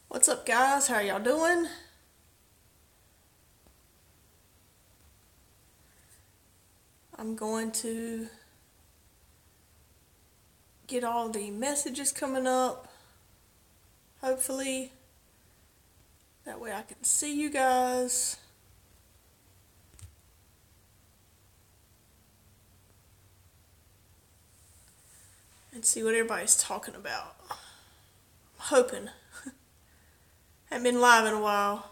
What's up, guys? How y'all doing? I'm going to get all the messages coming up, hopefully. That way I can see you guys. And see what everybody's talking about. I'm hoping. Haven't been live in a while.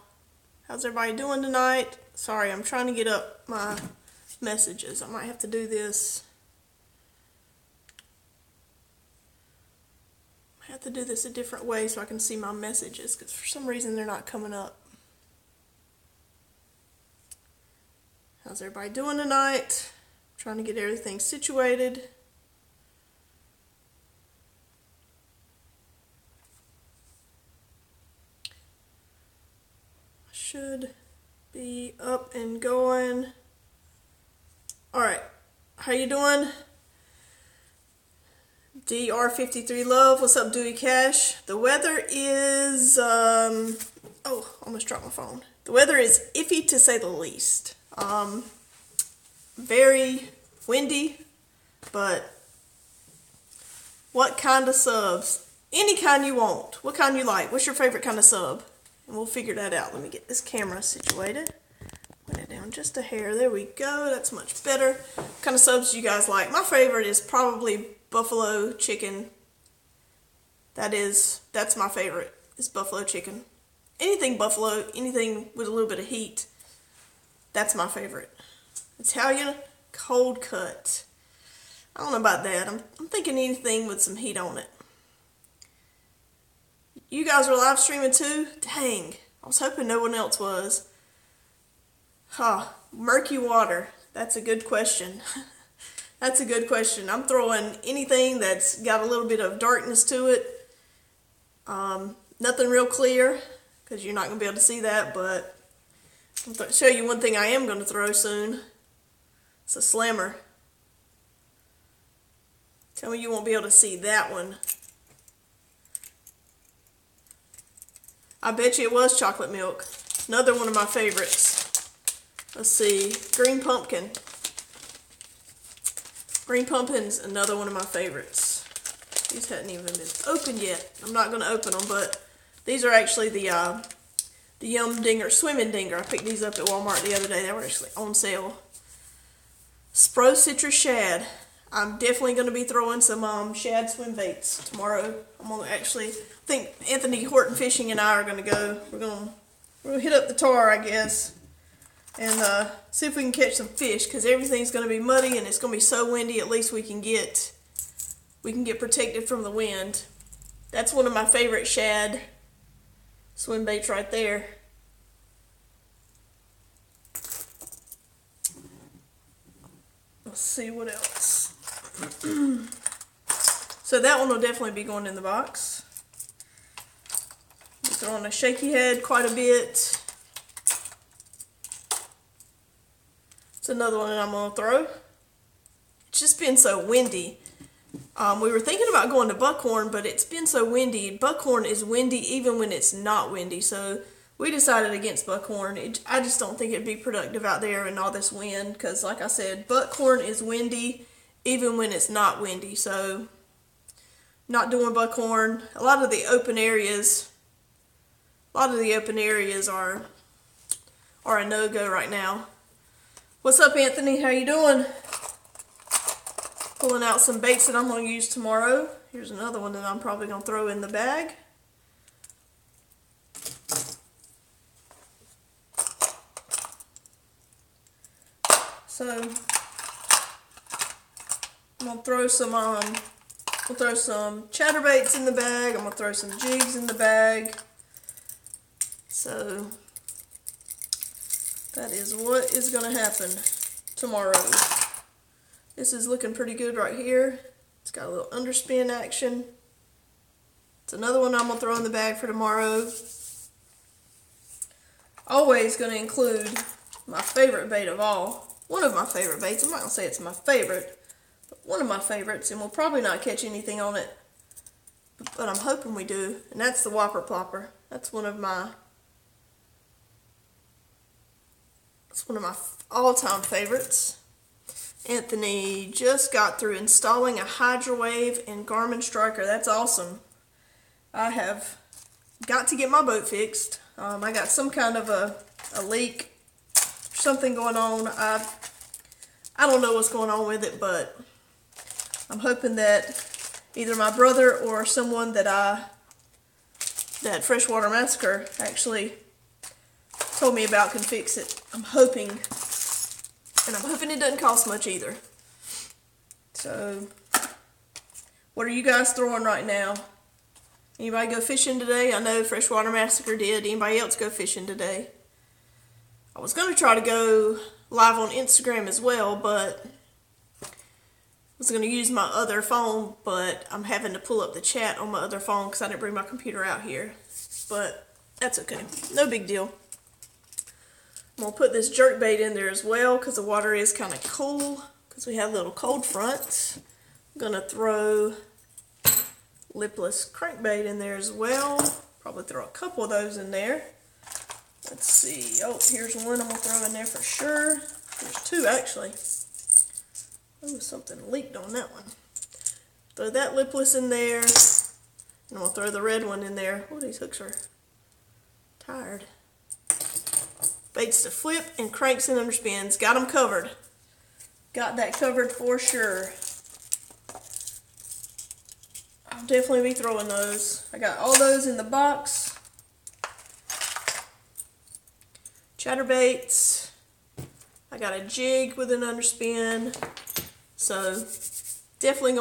How's everybody doing tonight? Sorry, I'm trying to get up my messages. I might have to do this. I have to do this a different way so I can see my messages, because for some reason they're not coming up. How's everybody doing tonight? Trying to get everything situated. Should be up and going. Alright, how you doing? DR53 Love, what's up, Dewey Cash? The weather is, almost dropped my phone. The weather is iffy to say the least. Very windy, but what kind of subs? Any kind you want. What kind you like? What's your favorite kind of sub? And we'll figure that out. Let me get this camera situated. Put it down just a hair. There we go. That's much better. What kind of subs do you guys like? My favorite is probably buffalo chicken. That's my favorite. Is buffalo chicken. Anything buffalo, anything with a little bit of heat. That's my favorite. Italian cold cut. I don't know about that. I'm thinking anything with some heat on it. You guys are live streaming too? Dang. I was hoping no one else was. Murky water. That's a good question. That's a good question. I'm throwing anything that's got a little bit of darkness to it. Nothing real clear, because you're not going to be able to see that, but I'll show you one thing I am going to throw soon. It's a slammer. Tell me you won't be able to see that one. I bet you it was chocolate milk. Another one of my favorites. Let's see. Green pumpkin. Green pumpkin's another one of my favorites. These hadn't even been opened yet. I'm not going to open them, but these are actually the Yum Dinger, Swimming Dinger. I picked these up at Walmart the other day. They were actually on sale. Spro Citrus Shad. I'm definitely going to be throwing some shad swim baits tomorrow. I'm going to actually, I think Anthony Horton Fishing and I are going to go. We're going to hit up the tar, I guess, and see if we can catch some fish, because everything's going to be muddy and it's going to be so windy. At least we can get protected from the wind. That's one of my favorite shad swim baits right there. Let's see what else. So that one will definitely be going in the box. I'm throwing a shaky head quite a bit. It's another one that I'm going to throw. It's just been so windy. We were thinking about going to buckhorn, but it's been so windy. Buckhorn is windy even when it's not windy, so we decided against buckhorn. I just don't think it'd be productive out there in all this wind, because like I said, buckhorn is windy even when it's not windy, so not doing buckhorn. A lot of the open areas are a no-go right now. What's up, Anthony? How you doing? Pulling out some baits that I'm going to use tomorrow. Here's another one that I'm probably going to throw in the bag. So I'm going to throw some chatterbaits in the bag. I'm going to throw some jigs in the bag. So that is what is going to happen tomorrow. This is looking pretty good right here. It's got a little underspin action. It's another one I'm going to throw in the bag for tomorrow. Always going to include my favorite bait of all. One of my favorite baits. I'm not going to say it's my favorite, but one of my favorites, and we'll probably not catch anything on it, but I'm hoping we do, and that's the Whopper Plopper. That's one of my all-time favorites. Anthony just got through installing a Hydrowave and Garmin Striker. That's awesome. I have got to get my boat fixed. I got some kind of a leak, something going on. I don't know what's going on with it, but I'm hoping that either my brother or someone that Freshwater Massacre actually told me about can fix it. I'm hoping, and I'm hoping it doesn't cost much either. So, what are you guys throwing right now? Anybody go fishing today? I know Freshwater Massacre did. Anybody else go fishing today? I was going to try to go live on Instagram as well, but I was going to use my other phone, but I'm having to pull up the chat on my other phone because I didn't bring my computer out here. But that's okay. No big deal. I'm going to put this jerkbait in there as well because the water is kind of cool because we have a little cold front. I'm going to throw lipless crankbait in there as well. Probably throw a couple of those in there. Let's see. Oh, here's one I'm going to throw in there for sure. There's two actually. Oh, something leaked on that one. Throw that lipless in there. And we'll throw the red one in there. Oh, these hooks are tired. Baits to flip and cranks and underspins. Got them covered. Got that covered for sure. I'll definitely be throwing those. I got all those in the box. Chatterbaits. I got a jig with an underspin. So definitely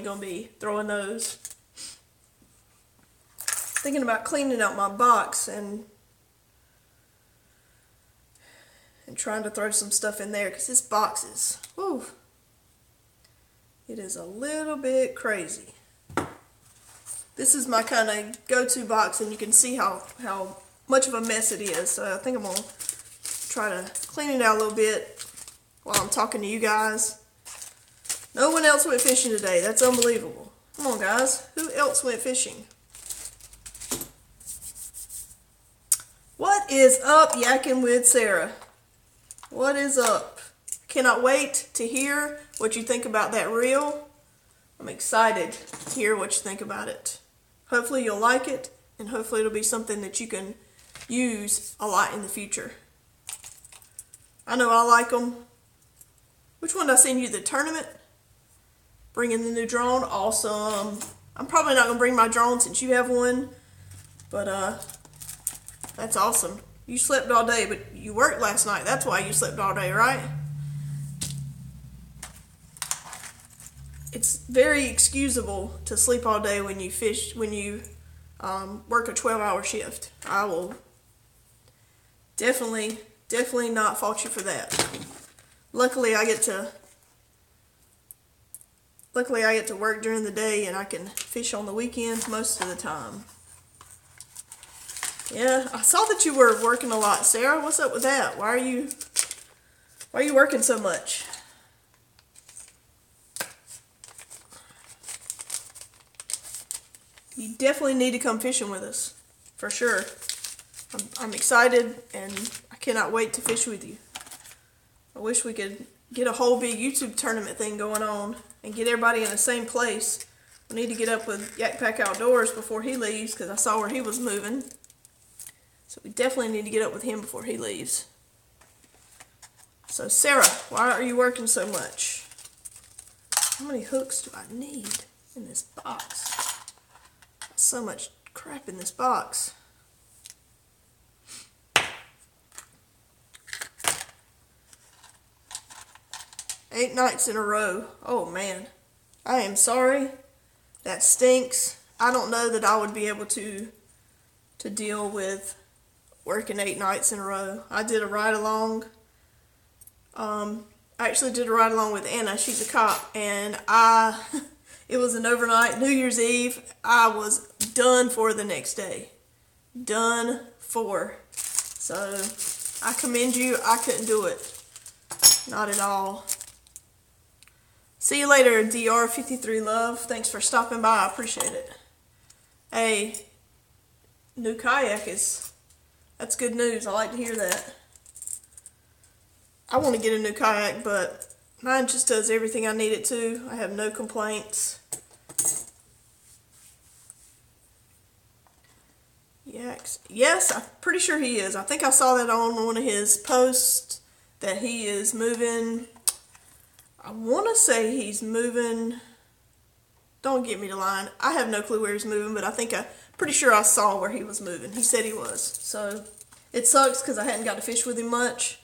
gonna be throwing those. Thinking about cleaning out my box and trying to throw some stuff in there because this box is, whew, it is a little bit crazy. This is my kind of go-to box, and you can see how much of a mess it is. So I think I'm gonna try to clean it out a little bit while I'm talking to you guys. No one else went fishing today. That's unbelievable. Come on, guys. Who else went fishing? What is up, Yakking with Sarah? What is up? Cannot wait to hear what you think about that reel. I'm excited to hear what you think about it. Hopefully you'll like it, and hopefully it'll be something that you can use a lot in the future. I know I like them. Which one did I send you? The tournament? Bringing the new drone? Awesome. I'm probably not going to bring my drone since you have one, but that's awesome. You slept all day, but you worked last night. That's why you slept all day, right? It's very excusable to sleep all day when you fish, when you work a 12-hour shift. I will definitely not fault you for that. Luckily, I get to work during the day, and I can fish on the weekends most of the time. Yeah, I saw that you were working a lot, Sarah. What's up with that? Why are you working so much? You definitely need to come fishing with us, for sure. I'm excited, and I cannot wait to fish with you. I wish we could get a whole big YouTube tournament thing going on and get everybody in the same place. We need to get up with Yak Pack Outdoors before he leaves, because I saw where he was moving. So we definitely need to get up with him before he leaves. So Sarah, why are you working so much? How many hooks do I need in this box? So much crap in this box. 8 nights in a row. Oh man, I am sorry. That stinks. I don't know that I would be able to deal with working 8 nights in a row. I did a ride along. I actually did a ride along with Anna. She's a cop, and it was an overnight New Year's Eve. I was done for the next day. Done for. So I commend you. I couldn't do it. Not at all. See you later, DR53 Love. Thanks for stopping by. I appreciate it. Hey, new kayak that's good news. I like to hear that. I want to get a new kayak, but mine just does everything I need it to. I have no complaints. Yes, I'm pretty sure he is. I think I saw that on one of his posts that he is moving. I want to say he's moving. Don't get me to line. I have no clue where he's moving, but pretty sure I saw where he was moving. He said he was. So it sucks because I hadn't got to fish with him much.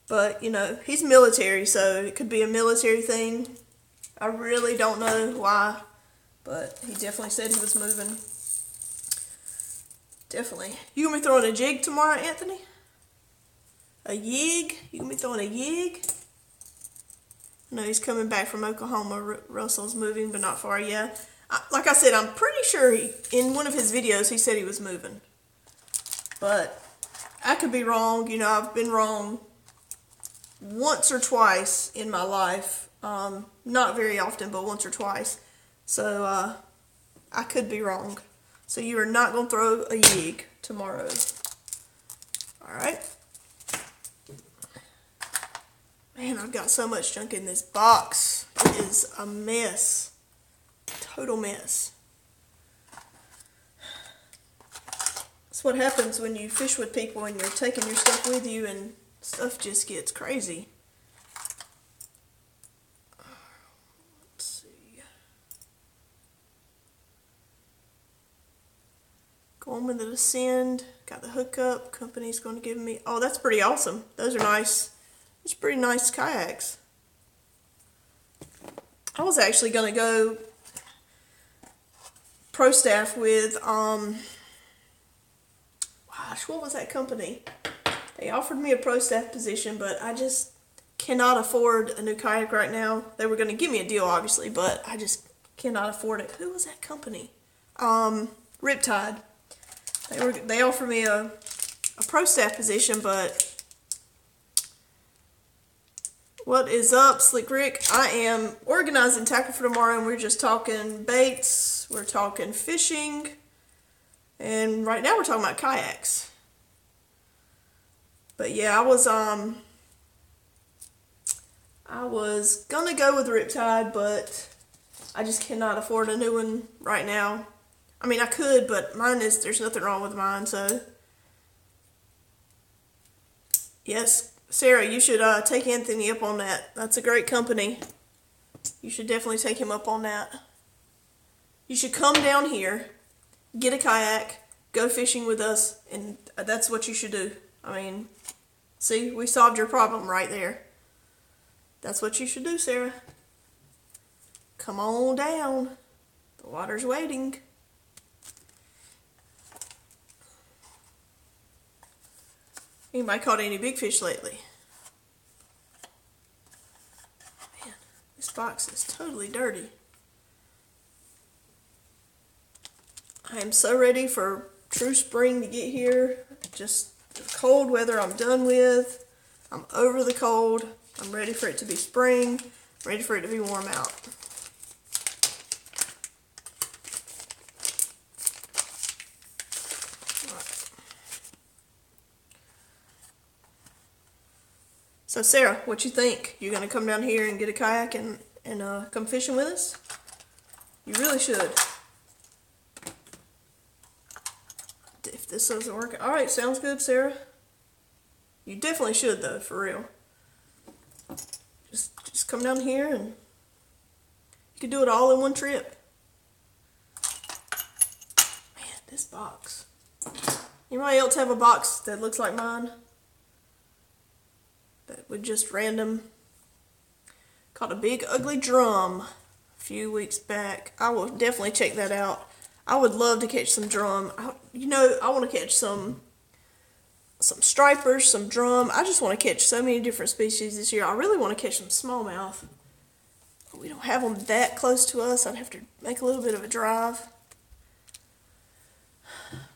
But, you know, he's military, so it could be a military thing. I really don't know why, but he definitely said he was moving. Definitely. You gonna be throwing a jig tomorrow, Anthony? A yig? You gonna be throwing a yig? No, he's coming back from Oklahoma. Russell's moving, but not far. Yeah. Like I said, I'm pretty sure in one of his videos he said he was moving. But I could be wrong. You know, I've been wrong once or twice in my life. Not very often, but once or twice. So I could be wrong. So you are not going to throw a yig tomorrow. Alright. Man, I've got so much junk in this box. It is a mess. Total mess. That's what happens when you fish with people and you're taking your stuff with you and stuff just gets crazy. Let's see. Going with the Ascend. Got the hookup. Company's going to give me. Oh, that's pretty awesome. Those are nice. Those are pretty nice kayaks. I was actually going to go pro staff with, gosh, what was that company? They offered me a pro staff position, but I just cannot afford a new kayak right now. They were going to give me a deal, obviously, but I just cannot afford it. Who was that company? Riptide. They offered me a pro staff position, but what is up, Slick Rick? I am organizing tackle for tomorrow, and we're just talking baits, we're talking fishing, and right now we're talking about kayaks. But yeah, I was gonna go with Riptide, but I just cannot afford a new one right now. I mean, I could, but there's nothing wrong with mine, so. Yes, Sarah, you should take Anthony up on that. That's a great company. You should definitely take him up on that. You should come down here, get a kayak, go fishing with us, and that's what you should do. I mean, see, we solved your problem right there. That's what you should do, Sarah. Come on down. The water's waiting. Anybody caught any big fish lately? Man, this box is totally dirty. I am so ready for true spring to get here. Just the cold weather I'm done with. I'm over the cold. I'm ready for it to be spring. Ready for it to be warm out. So Sarah, what you think? You gonna come down here and get a kayak and come fishing with us? You really should. If this doesn't work, all right, sounds good, Sarah. You definitely should though, for real. Just come down here and you can do it all in one trip. Man, this box. Anybody else have a box that looks like mine? That would just random. Caught a big ugly drum a few weeks back. I will definitely check that out. I would love to catch some drum. I want to catch some stripers, some drum. I just want to catch so many different species this year. I really want to catch some smallmouth. But we don't have them that close to us. I'd have to make a little bit of a drive.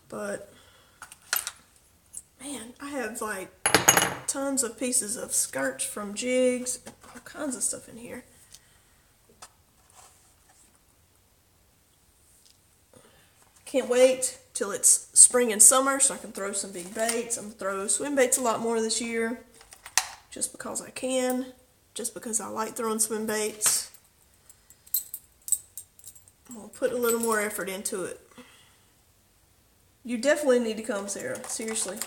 But man, I have like tons of pieces of skirts from jigs and all kinds of stuff in here. Can't wait till it's spring and summer so I can throw some big baits. I'm going to throw swim baits a lot more this year just because I can, just because I like throwing swim baits. I'm going to put a little more effort into it. You definitely need to come, Sarah. Seriously.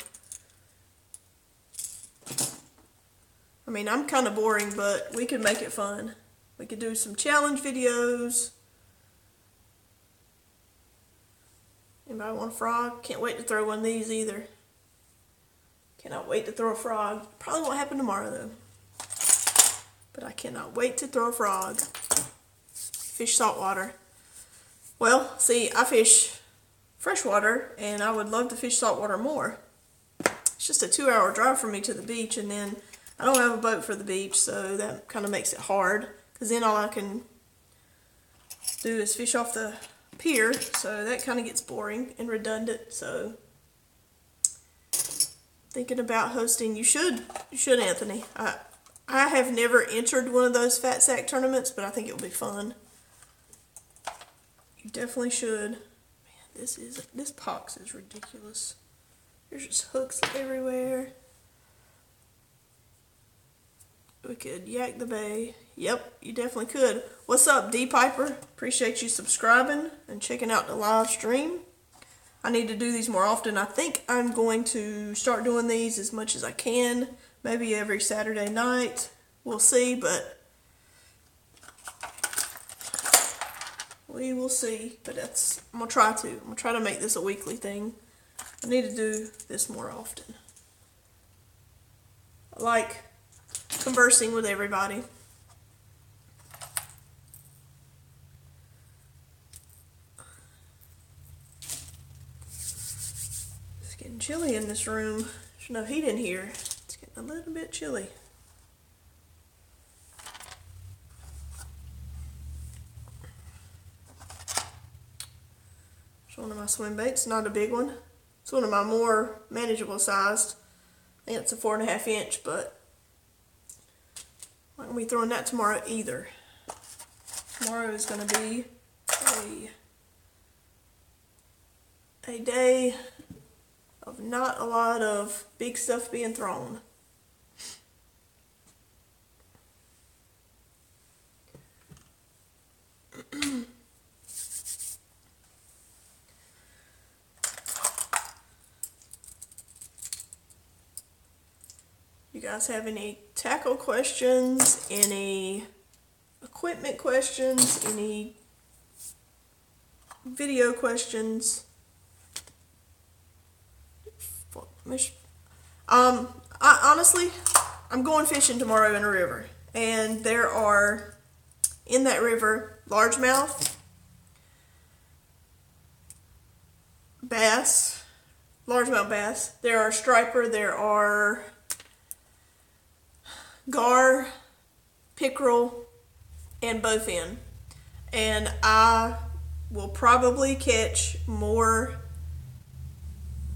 I mean, I'm kind of boring, but we could make it fun. We could do some challenge videos. Anybody want a frog? Can't wait to throw one of these either. Cannot wait to throw a frog. Probably won't happen tomorrow though. But I cannot wait to throw a frog. Fish saltwater. Well, see, I fish freshwater and I would love to fish saltwater more. It's just a 2-hour drive for me to the beach, and then I don't have a boat for the beach, so that kind of makes it hard. Because then all I can do is fish off the pier, so that kind of gets boring and redundant. So thinking about hosting. You should Anthony. I have never entered one of those fat sack tournaments, but I think it will be fun. You definitely should. Man, this box is ridiculous. There's just hooks everywhere. We could yak the bay. Yep, you definitely could. What's up, D Piper? Appreciate you subscribing and checking out the live stream. I need to do these more often. I think I'm going to start doing these as much as I can. Maybe every Saturday night. We'll see, but we will see. But I'm gonna try to. I'm gonna try to make this a weekly thing. I need to do this more often. I like conversing with everybody. It's getting chilly in this room. There's no heat in here. It's getting a little bit chilly. It's one of my swim baits, not a big one. It's one of my more manageable sized. I think it's a 4.5 inch, but I'm not going to be throwing that tomorrow either. Tomorrow is going to be a day of not a lot of big stuff being thrown. You guys have any tackle questions, any equipment questions, any video questions? Honestly, I'm going fishing tomorrow in a river, and there are, in that river, largemouth, bass, largemouth bass. There are striper, there are gar, pickerel, and bowfin. And I will probably catch more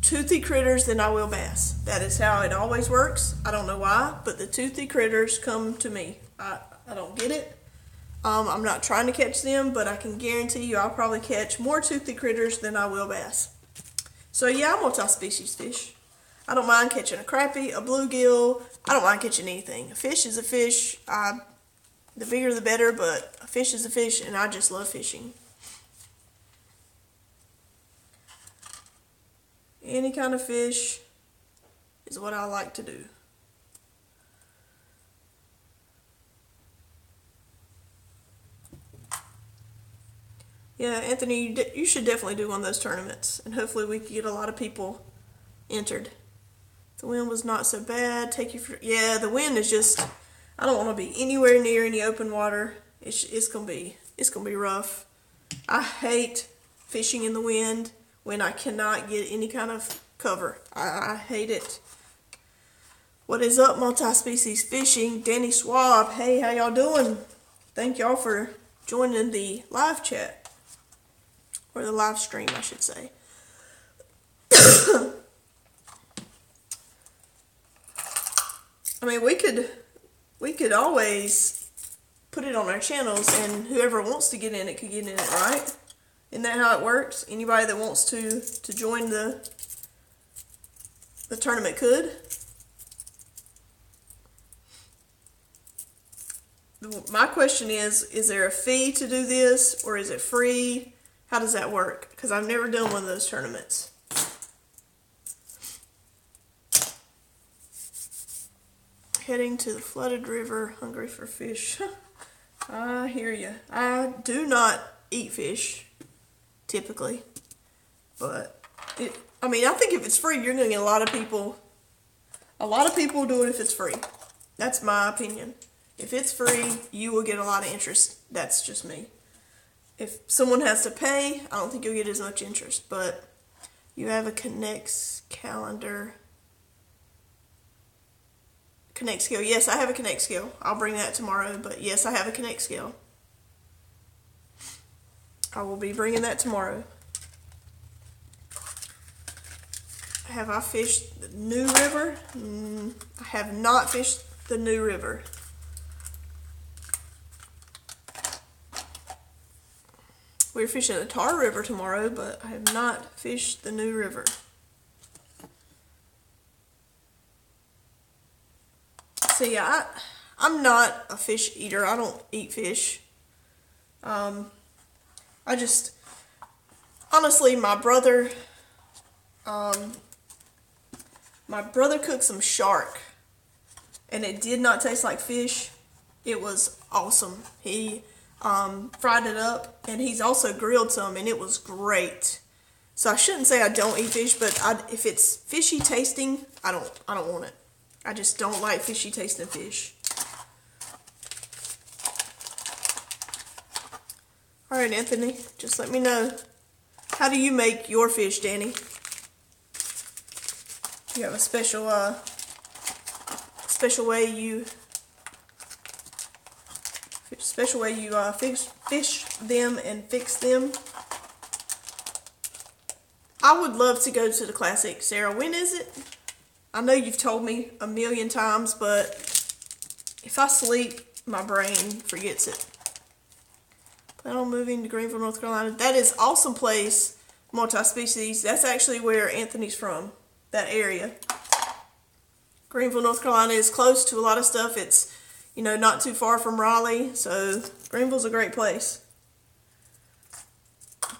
toothy critters than I will bass. That is how it always works. I don't know why, but the toothy critters come to me. I don't get it. I'm not trying to catch them, but I can guarantee you I'll probably catch more toothy critters than I will bass. So yeah, I'm multi-species fish. I don't mind catching a crappie, a bluegill. I don't mind catching anything. A fish is a fish. The bigger the better, but a fish is a fish, and I just love fishing. Any kind of fish is what I like to do. Yeah, Anthony, you should definitely do one of those tournaments, and hopefully we can get a lot of people entered. The wind was not so bad. Yeah, the wind is just, I don't want to be anywhere near any open water. It's gonna be rough. I hate fishing in the wind when I cannot get any kind of cover. I hate it. What is up, multi-species fishing? Danny Swab. Hey, how y'all doing? Thank y'all for joining the live chat, or the live stream, I should say. I mean, we could always put it on our channels, and whoever wants to get in it could get in it, right? Isn't that how it works? Anybody that wants to join the tournament could. My question is there a fee to do this, or is it free? How does that work? Because I've never done one of those tournaments. Heading to the flooded river, hungry for fish. I hear you. I do not eat fish, typically. But, I think if it's free, you're going to get a lot of people. A lot of people do it if it's free. That's my opinion. If it's free, you will get a lot of interest. That's just me. If someone has to pay, I don't think you'll get as much interest. But you have a Connects calendar. Connect scale. Yes, I have a Connect scale. I'll bring that tomorrow. But yes, I have a Connect scale. I will be bringing that tomorrow. Have I fished the New River? I have not fished the New River. We're fishing the Tar River tomorrow, but I have not fished the New River. See, I'm not a fish eater. I don't eat fish. Honestly, my brother cooked some shark, and it did not taste like fish. It was awesome. He fried it up, and he's also grilled some, and it was great. So I shouldn't say I don't eat fish, but if it's fishy tasting, I don't want it. I just don't like fishy tasting fish. All right, Anthony, just let me know. How do you make your fish, Danny? You have a special way you fish them and fix them. I would love to go to the Classic. Sarah, when is it? I know you've told me a million times, but if I sleep, my brain forgets it. Plan on moving to Greenville, North Carolina. That is an awesome place, multi-species. That's actually where Anthony's from, that area. Greenville, North Carolina is close to a lot of stuff. It's, not too far from Raleigh, so Greenville's a great place.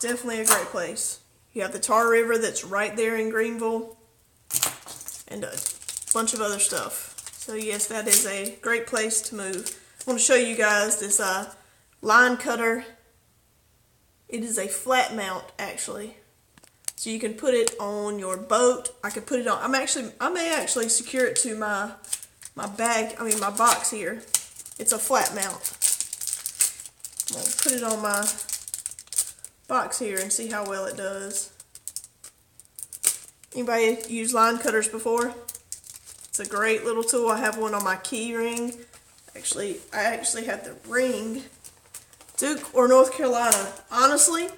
Definitely a great place. You have the Tar River that's right there in Greenville, and a bunch of other stuff. So yes, that is a great place to move. I want to show you guys this line cutter. It is a flat mount, actually. So you can put it on your boat. I could put it on, I may actually secure it to my box here. It's a flat mount. I'm going to put it on my box here and see how well it does. Anybody used line cutters before? It's a great little tool. I have one on my key ring. I actually have the ring. Duke or North Carolina. Honestly,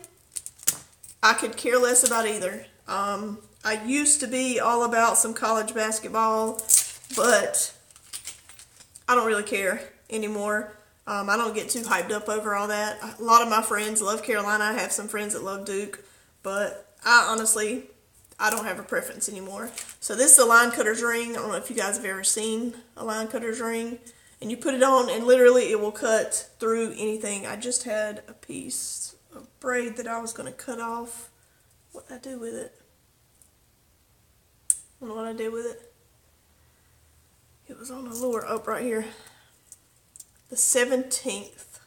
I could care less about either. I used to be all about some college basketball, but I don't really care anymore. I don't get too hyped up over all that. A lot of my friends love Carolina. I have some friends that love Duke, but I don't have a preference anymore. So this is a line cutter's ring. I don't know if you guys have ever seen a line cutter's ring. And you put it on, and literally it will cut through anything. I just had a piece of braid that I was going to cut off. What did I do with it? I don't know what I did with it. It was on a lure. Oh, right here. The 17th.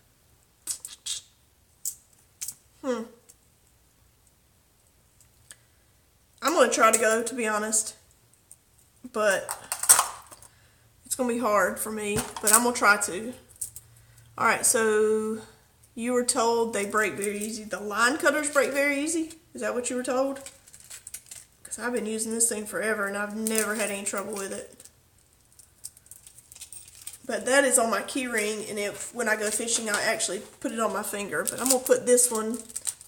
I'm going to try to go, to be honest. But it's going to be hard for me, but I'm going to try to. Alright, so you were told they break very easy. The line cutters break very easy? Is that what you were told? Because I've been using this thing forever and I've never had any trouble with it. But that is on my key ring, and when I go fishing, I actually put it on my finger. But I'm going to put this one,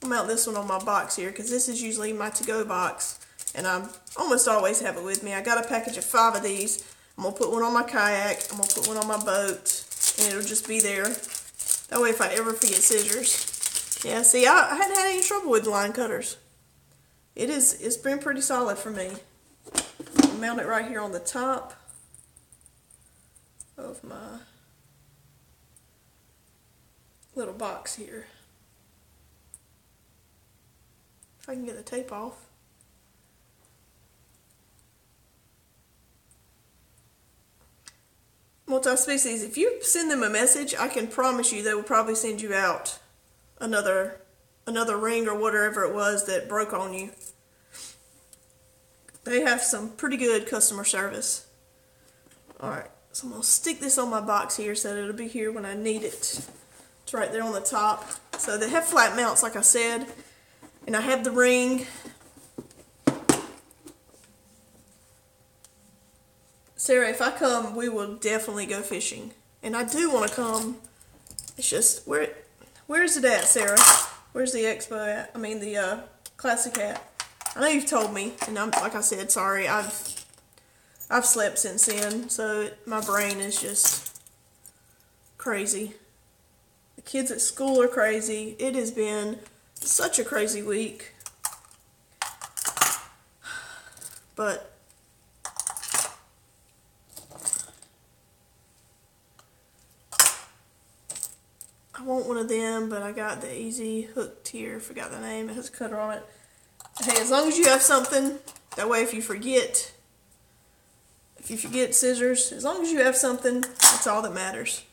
I'll mount this one on my box here, because this is usually my to-go box. And I almost always have it with me. I got a package of 5 of these. I'm going to put one on my kayak. I'm going to put one on my boat. And it'll just be there. That way if I ever forget scissors, Yeah, see, I hadn't had any trouble with line cutters. It's been pretty solid for me. I'll mount it right here on the top of my little box here. If I can get the tape off. Multi-species, if you send them a message, I can promise you they will probably send you out another ring or whatever it was that broke on you. They have some pretty good customer service. Alright, so I'm going to stick this on my box here so that it'll be here when I need it. It's right there on the top. So they have flat mounts like I said, and I have the ring. Sarah, if I come, we will definitely go fishing. And I do want to come. It's just, where's it at, Sarah? Where's the expo at? I mean, the classic at. I know you've told me, and I'm, like I said, sorry. I've slept since then, so my brain is just crazy. The kids at school are crazy. It has been such a crazy week. But I want one of them, but I got the easy hooked here. Forgot the name. It has a cutter on it. Hey, as long as you have something, that way if you forget scissors, as long as you have something, that's all that matters.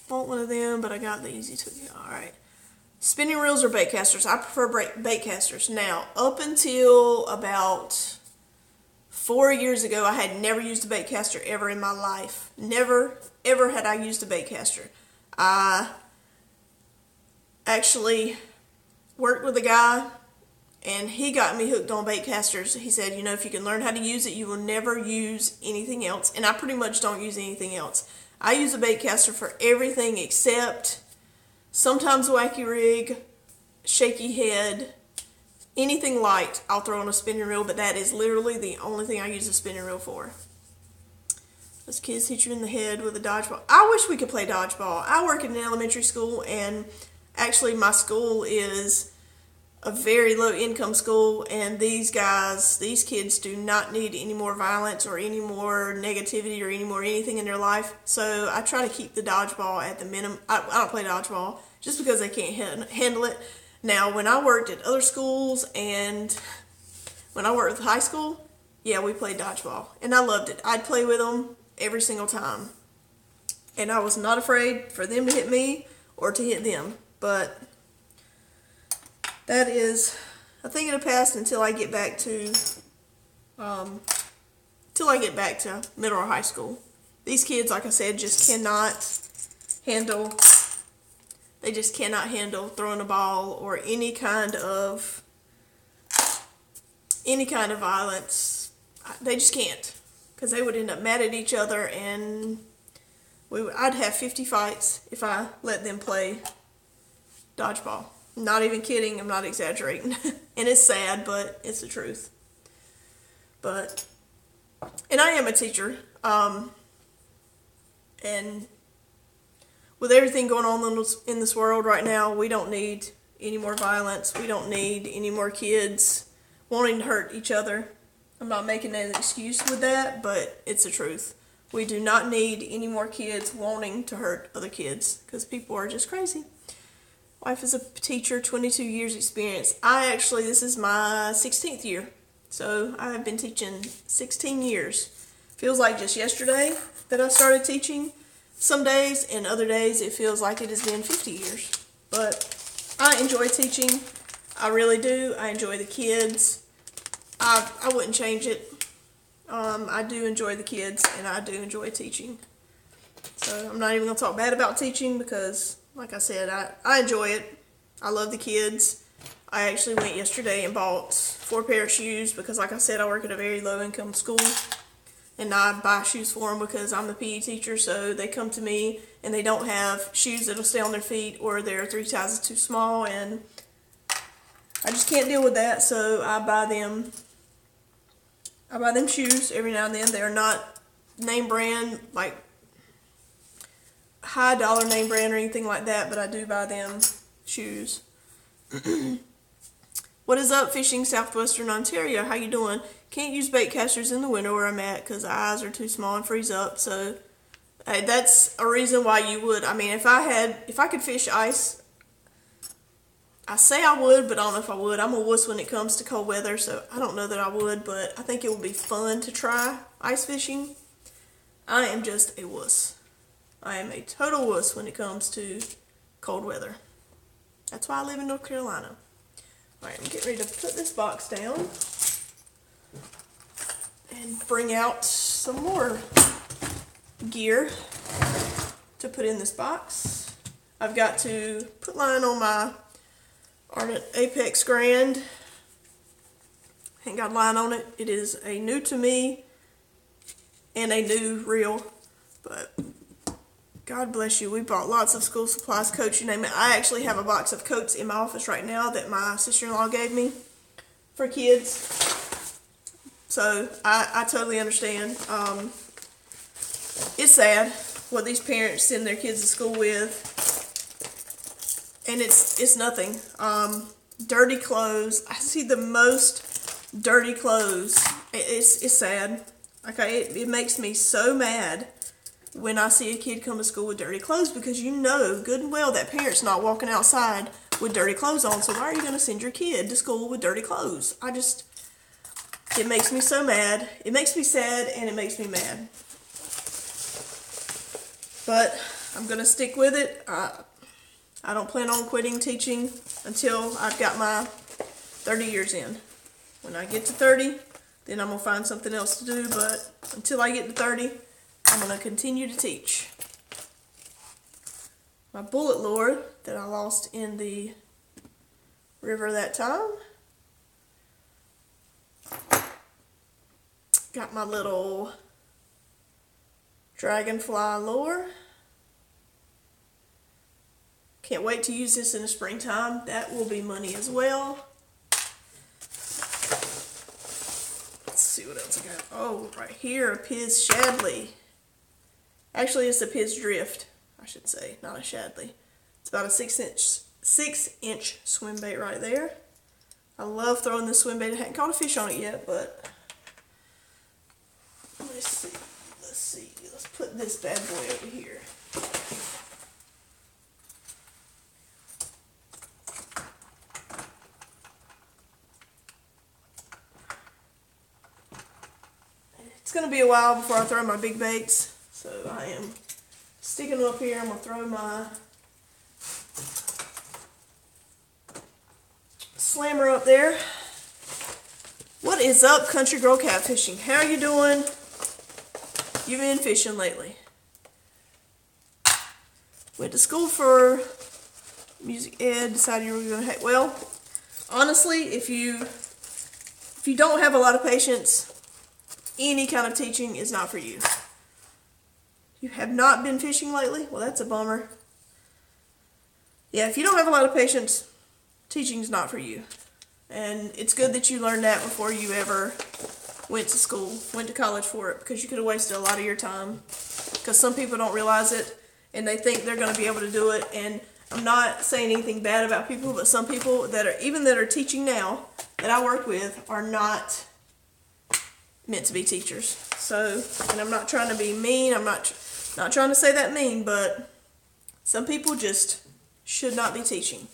Want one of them, but I got the easy two. Alright. Spinning reels or bait casters? I prefer bait casters. Now, up until about 4 years ago, I had never used a bait caster ever in my life. Never, ever had I used a bait caster. I actually worked with a guy, and he got me hooked on bait casters. He said, you know, if you can learn how to use it, you will never use anything else. And I pretty much don't use anything else. I use a bait caster for everything except sometimes wacky rig, shaky head, anything light I'll throw on a spinning reel, but that is literally the only thing I use a spinning reel for. Those kids hit you in the head with a dodgeball. I wish we could play dodgeball. I work in an elementary school, and actually my school is a very low income school, and these kids do not need any more violence or any more negativity or any more anything in their life. So I try to keep the dodgeball at the minimum. I don't play dodgeball just because they can't handle it. Now, when I worked at other schools and when I worked with high school, yeah, we played dodgeball, and I loved it. I'd play with them every single time, and I was not afraid for them to hit me or to hit them. But that is a thing of the past until I get back to middle or high school. These kids, like I said, just cannot handle. They just cannot handle throwing a ball or any kind of violence. They just can't, because they would end up mad at each other, and I'd have 50 fights if I let them play dodgeball. I'm not even kidding. I'm not exaggerating. And it's sad, but it's the truth. And I am a teacher. And with everything going on in this world right now, we don't need any more violence. We don't need any more kids wanting to hurt each other. I'm not making an excuse with that, but it's the truth. We do not need any more kids wanting to hurt other kids, because people are just crazy. Wife is a teacher, 22 years experience. This is my 16th year. So I have been teaching 16 years. Feels like just yesterday that I started teaching. Some days, and other days it feels like it has been 50 years. But I enjoy teaching. I really do. I enjoy the kids. I wouldn't change it. I do enjoy the kids, and I do enjoy teaching. So I'm not even going to talk bad about teaching, because, like I said, I enjoy it. I love the kids. I actually went yesterday and bought 4 pair of shoes, because, like I said, I work at a very low-income school. And I buy shoes for them because I'm a PE teacher, so they come to me and they don't have shoes that'll stay on their feet, or they're 3 sizes too small, and I just can't deal with that, so I buy them shoes every now and then. They're not name brand, like, high dollar name brand or anything like that, but I do buy them shoes. What is up, fishing Southwestern Ontario? How you doing? Can't use bait casters in the winter where I'm at because the eyes are too small and freeze up. So that's a reason why you would. I mean, if I could fish ice, I say I would, but I don't know if I would. I'm a wuss when it comes to cold weather, so I don't know that I would, but I think it would be fun to try ice fishing. I am just a wuss. I am a total wuss when it comes to cold weather. That's why I live in North Carolina. Alright, I'm getting ready to put this box down and bring out some more gear to put in this box. I've got to put line on my Ardent Apex Grand. Ain't got line on it. It is a new to me and a new reel, but God bless you. We bought lots of school supplies, coats, you name it. I actually have a box of coats in my office right now that my sister-in-law gave me for kids. So I totally understand. It's sad what these parents send their kids to school with. And it's nothing. Dirty clothes. I see the most dirty clothes. It's sad. Okay, it makes me so mad when I see a kid come to school with dirty clothes, because you know good and well that parent's not walking outside with dirty clothes on. So why are you going to send your kid to school with dirty clothes? It makes me so mad. It makes me sad and it makes me mad. But I'm going to stick with it. I don't plan on quitting teaching until I've got my 30 years in. When I get to 30, then I'm going to find something else to do. But until I get to 30, I'm going to continue to teach. My bullet lure that I lost in the river that time. Got my little dragonfly lure. Can't wait to use this in the springtime. That will be money as well. Let's see what else I got. Oh, right here, a Piz Shadley. Actually, it's a Piz Drift, I should say, not a Shadley. It's about a 6-inch swim bait right there. I love throwing this swim bait. I haven't caught a fish on it yet, but let's see. Let's put this bad boy over here. It's going to be a while before I throw my big baits, so I am sticking them up here. I'm going to throw my slammer up there. What is up, Country Girl Catfishing? How are you doing? You've been fishing lately. Went to school for music ed, decided you were going to, well, honestly, if you don't have a lot of patience, any kind of teaching is not for you. You have not been fishing lately? Well, that's a bummer. Yeah, if you don't have a lot of patience, teaching is not for you. And it's good that you learned that before you ever went to school, went to college for it, because you could have wasted a lot of your time. Because some people don't realize it, and they think they're going to be able to do it. And I'm not saying anything bad about people, but some people that are teaching now, that I work with, are not meant to be teachers. So, and I'm not trying to be mean, I'm not trying to say that mean, but some people just should not be teaching.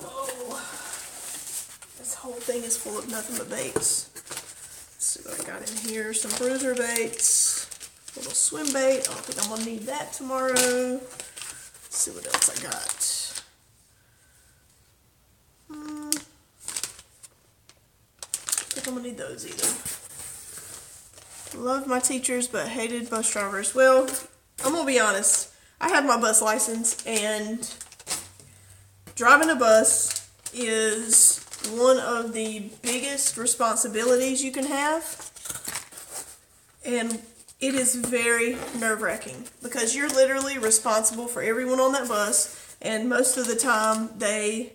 Oh, this whole thing is full of nothing but baits. Let's see what I got in here. Some bruiser baits, a little swim bait. I don't think I'm going to need that tomorrow. Let's see what else I got. I don't need those either. Love my teachers, but hated bus drivers. Well, I'm gonna be honest. I have my bus license, and driving a bus is one of the biggest responsibilities you can have, and it is very nerve-wracking because you're literally responsible for everyone on that bus, and most of the time the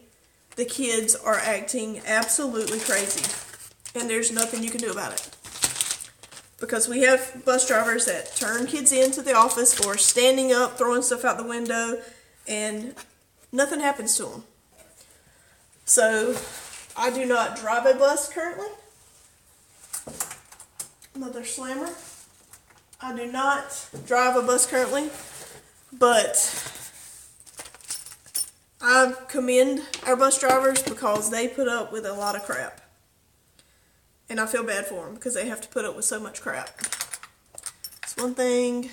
kids are acting absolutely crazy. And there's nothing you can do about it. because we have bus drivers that turn kids into the office for standing up, throwing stuff out the window, and nothing happens to them. So I do not drive a bus currently. Another slammer. I do not drive a bus currently, but I commend our bus drivers because they put up with a lot of crap. And I feel bad for them because they have to put up with so much crap. It's one thing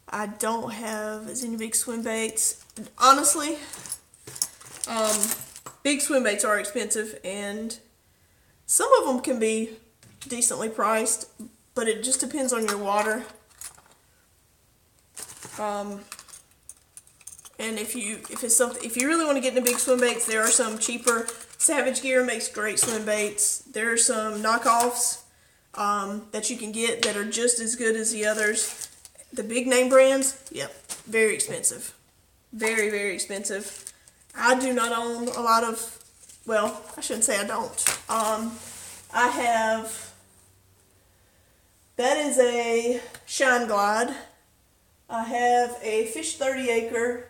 I don't have is any big swim baits. Honestly, big swim baits are expensive, and some of them can be decently priced, but it just depends on your water. And if you really want to get into big swim baits, there are some cheaper. Savage Gear makes great swim baits. There are some knockoffs that you can get that are just as good as the others. The big name brands, yep, very expensive. Very, very expensive. I do not own a lot of, well, I shouldn't say I don't. I have, that is a Shine Glide. I have a Fish 30 Acre.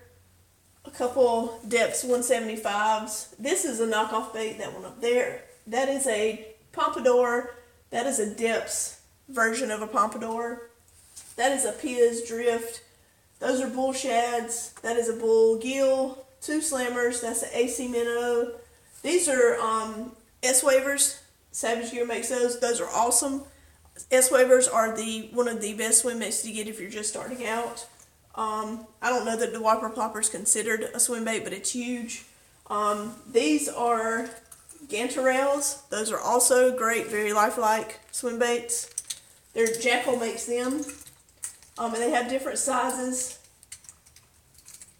A couple Depths 175s. This is a knockoff bait, that one up there. That is a Pompadour. That is a Depths version of a Pompadour. That is a Pia's Drift. Those are bull shads. That is a bull gill. 2 slammers. That's an AC minnow. These are S-Wavers. Savage Gear makes those. Those are awesome. S-Wavers are one of the best swim baits to get if you're just starting out. I don't know that the Whopper Plopper is considered a swim bait, but it's huge. These are Gantarels. Those are also great, very lifelike swim baits. Jackal makes them, and they have different sizes.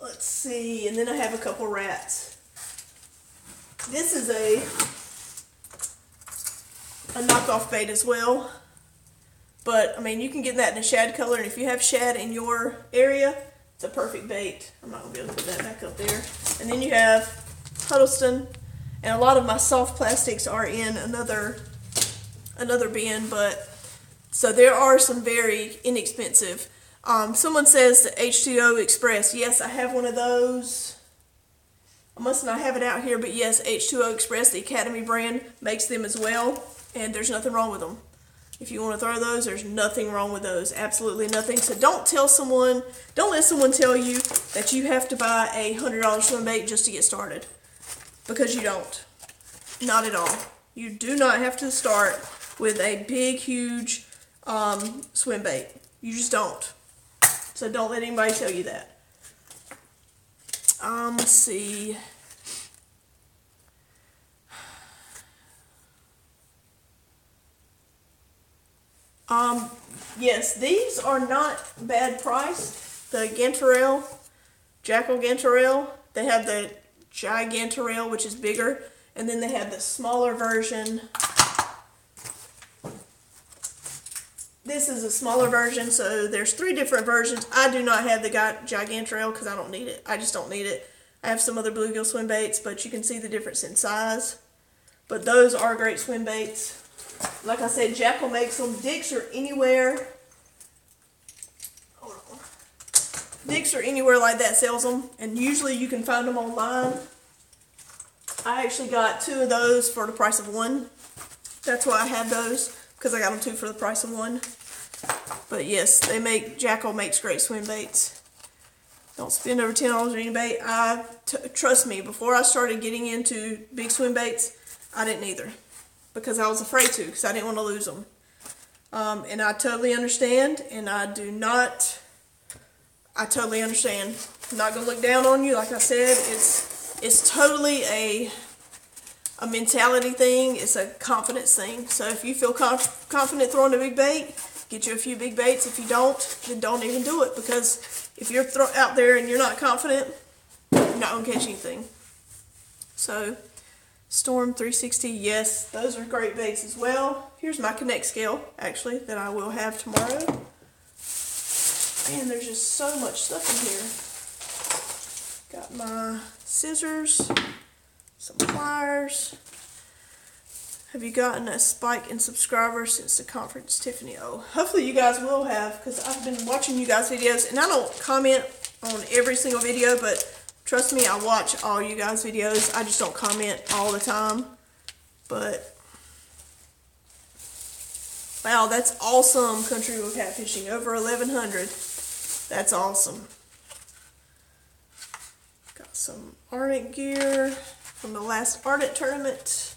Let's see, and then I have a couple rats. This is a knockoff bait as well. But, I mean, you can get that in a shad color, and if you have shad in your area, it's a perfect bait. I'm not going to be able to put that back up there. And then you have Huddleston, and a lot of my soft plastics are in another bin, but, so there are some very inexpensive. Someone says the H2O Express. Yes, I have one of those. I must not have it out here, but yes, H2O Express, the Academy brand, makes them as well, and there's nothing wrong with them. If you want to throw those, there's nothing wrong with those. Absolutely nothing. So don't let someone tell you that you have to buy a $100 swim bait just to get started. Because you don't. Not at all. You do not have to start with a big, huge swim bait. You just don't. So don't let anybody tell you that. Let's see. Yes, these are not bad priced. The Gantarel, Jackal Gantarel, they have the Gigantarel, which is bigger, and then they have the smaller version. This is a smaller version, so there's 3 different versions. I do not have the Gigantarel because I don't need it. I just don't need it. I have some other bluegill swim baits, but you can see the difference in size. But those are great swim baits. Like I said, Jackal makes them. Dick's or Anywhere. Hold on. Dick's or Anywhere like that sells them, and usually you can find them online. I actually got 2 of those for the price of 1. That's why I have those, because I got them 2 for the price of 1. But yes, Jackal makes great swim baits. Don't spend over $10 on any bait. Trust me, before I started getting into big swim baits, I didn't either. Because I was afraid to, because I didn't want to lose them. And I totally understand, and I totally understand. I'm not going to look down on you. Like I said, it's totally a mentality thing. It's a confidence thing. So if you feel confident throwing a big bait, get you a few big baits. If you don't, then don't even do it. Because if you're out there and you're not confident, you're not going to catch anything. So Storm 360, yes, those are great baits as well. Here's my Connect scale, actually, that I will have tomorrow. Man, there's just so much stuff in here. Got my scissors, some pliers. Have you gotten a spike in subscribers since the conference, Tiffany? Oh, hopefully you guys will have, because I've been watching you guys' videos, and I don't comment on every single video, but trust me, I watch all you guys' videos. I just don't comment all the time. But, wow, that's awesome, Country Road Catfishing. Over 1,100. That's awesome. Got some Ardent gear from the last Ardent tournament.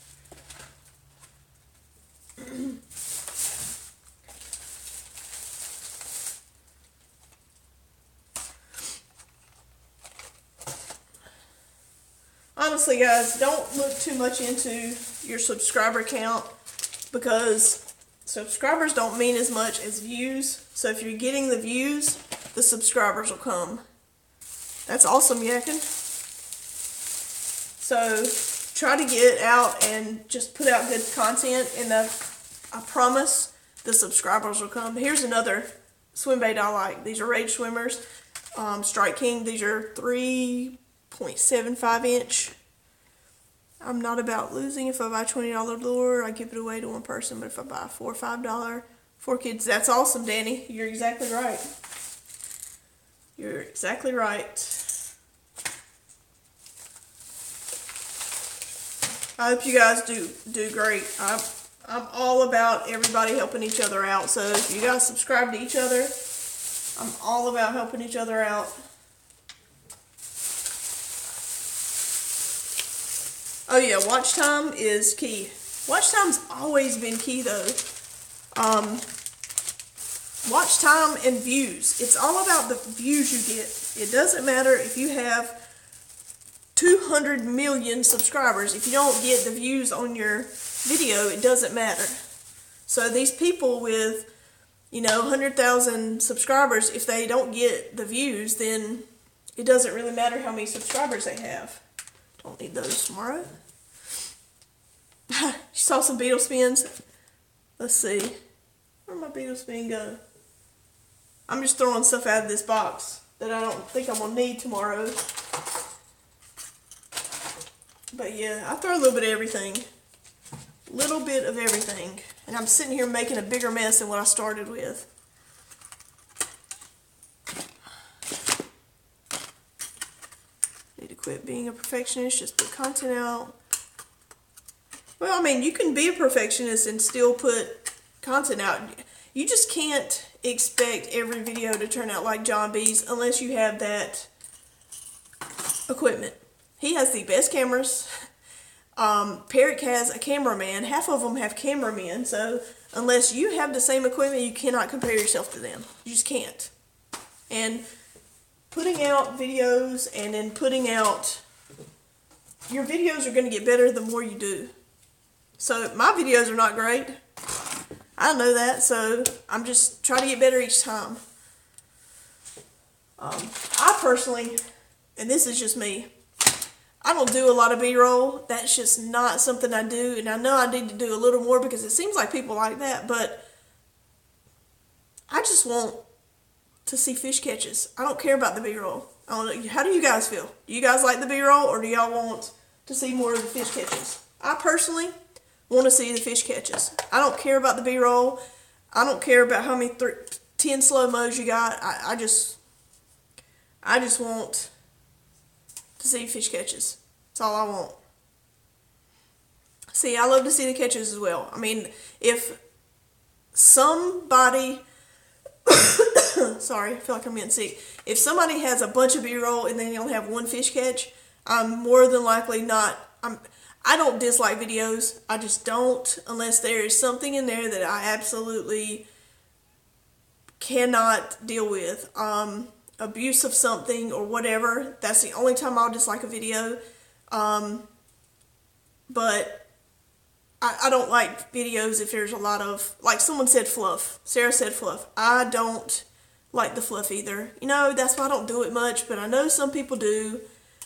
Honestly, guys, don't look too much into your subscriber count, because subscribers don't mean as much as views. So if you're getting the views, the subscribers will come. That's awesome, Yakin. So try to get out and just put out good content, and I promise the subscribers will come. Here's another swim bait I like. These are Rage Swimmers, Strike King. These are 3.75 inch. I'm not about losing. If I buy $20 lure, I give it away to one person. But if I buy $4 or $5 for kids, that's awesome, Danny. You're exactly right. You're exactly right. I hope you guys do great. I'm all about everybody helping each other out. So if you guys subscribe to each other, I'm all about helping each other out. Oh yeah, watch time is key. Watch time's always been key though. Watch time and views. It's all about the views you get. It doesn't matter if you have 200 million subscribers. If you don't get the views on your video, it doesn't matter. So these people with, 100,000 subscribers, if they don't get the views, then it doesn't really matter how many subscribers they have. Don't need those tomorrow. You saw some beetle spins? Let's see. Where'd my beetle spin go? I'm just throwing stuff out of this box that I don't think I'm going to need tomorrow. But yeah, I throw a little bit of everything. Little bit of everything. And I'm sitting here making a bigger mess than what I started with. Need to quit being a perfectionist, just put content out. Well, I mean, you can be a perfectionist and still put content out. You just can't expect every video to turn out like John B's unless you have that equipment. He has the best cameras. Parrot has a cameraman. Half of them have cameramen. So unless you have the same equipment, you cannot compare yourself to them. You just can't. And putting out videos and then putting out... Your videos are going to get better the more you do. So my videos are not great. I know that. So I'm just trying to get better each time. I personally, and this is just me, I don't do a lot of B-roll. That's just not something I do. And I know I need to do a little more because it seems like people like that. But I just want to see fish catches. I don't care about the B-roll. I don't know. How do you guys feel? Do you guys like the B-roll, or do y'all want to see more of the fish catches? I personally want to see the fish catches. I don't care about the B-roll. I don't care about how many 10 slow-mos you got. I just want to see fish catches. That's all I want. See, I love to see the catches as well. I mean, if somebody... Sorry, I feel like I'm getting sick. If somebody has a bunch of B-roll and they only have one fish catch, I'm more than likely not... I don't dislike videos. I just don't, unless there is something in there that I absolutely cannot deal with. Abuse of something or whatever. That's the only time I'll dislike a video. But I don't like videos if there's a lot of, like someone said fluff. Sarah said fluff. I don't like the fluff either. That's why I don't do it much, but I know some people do.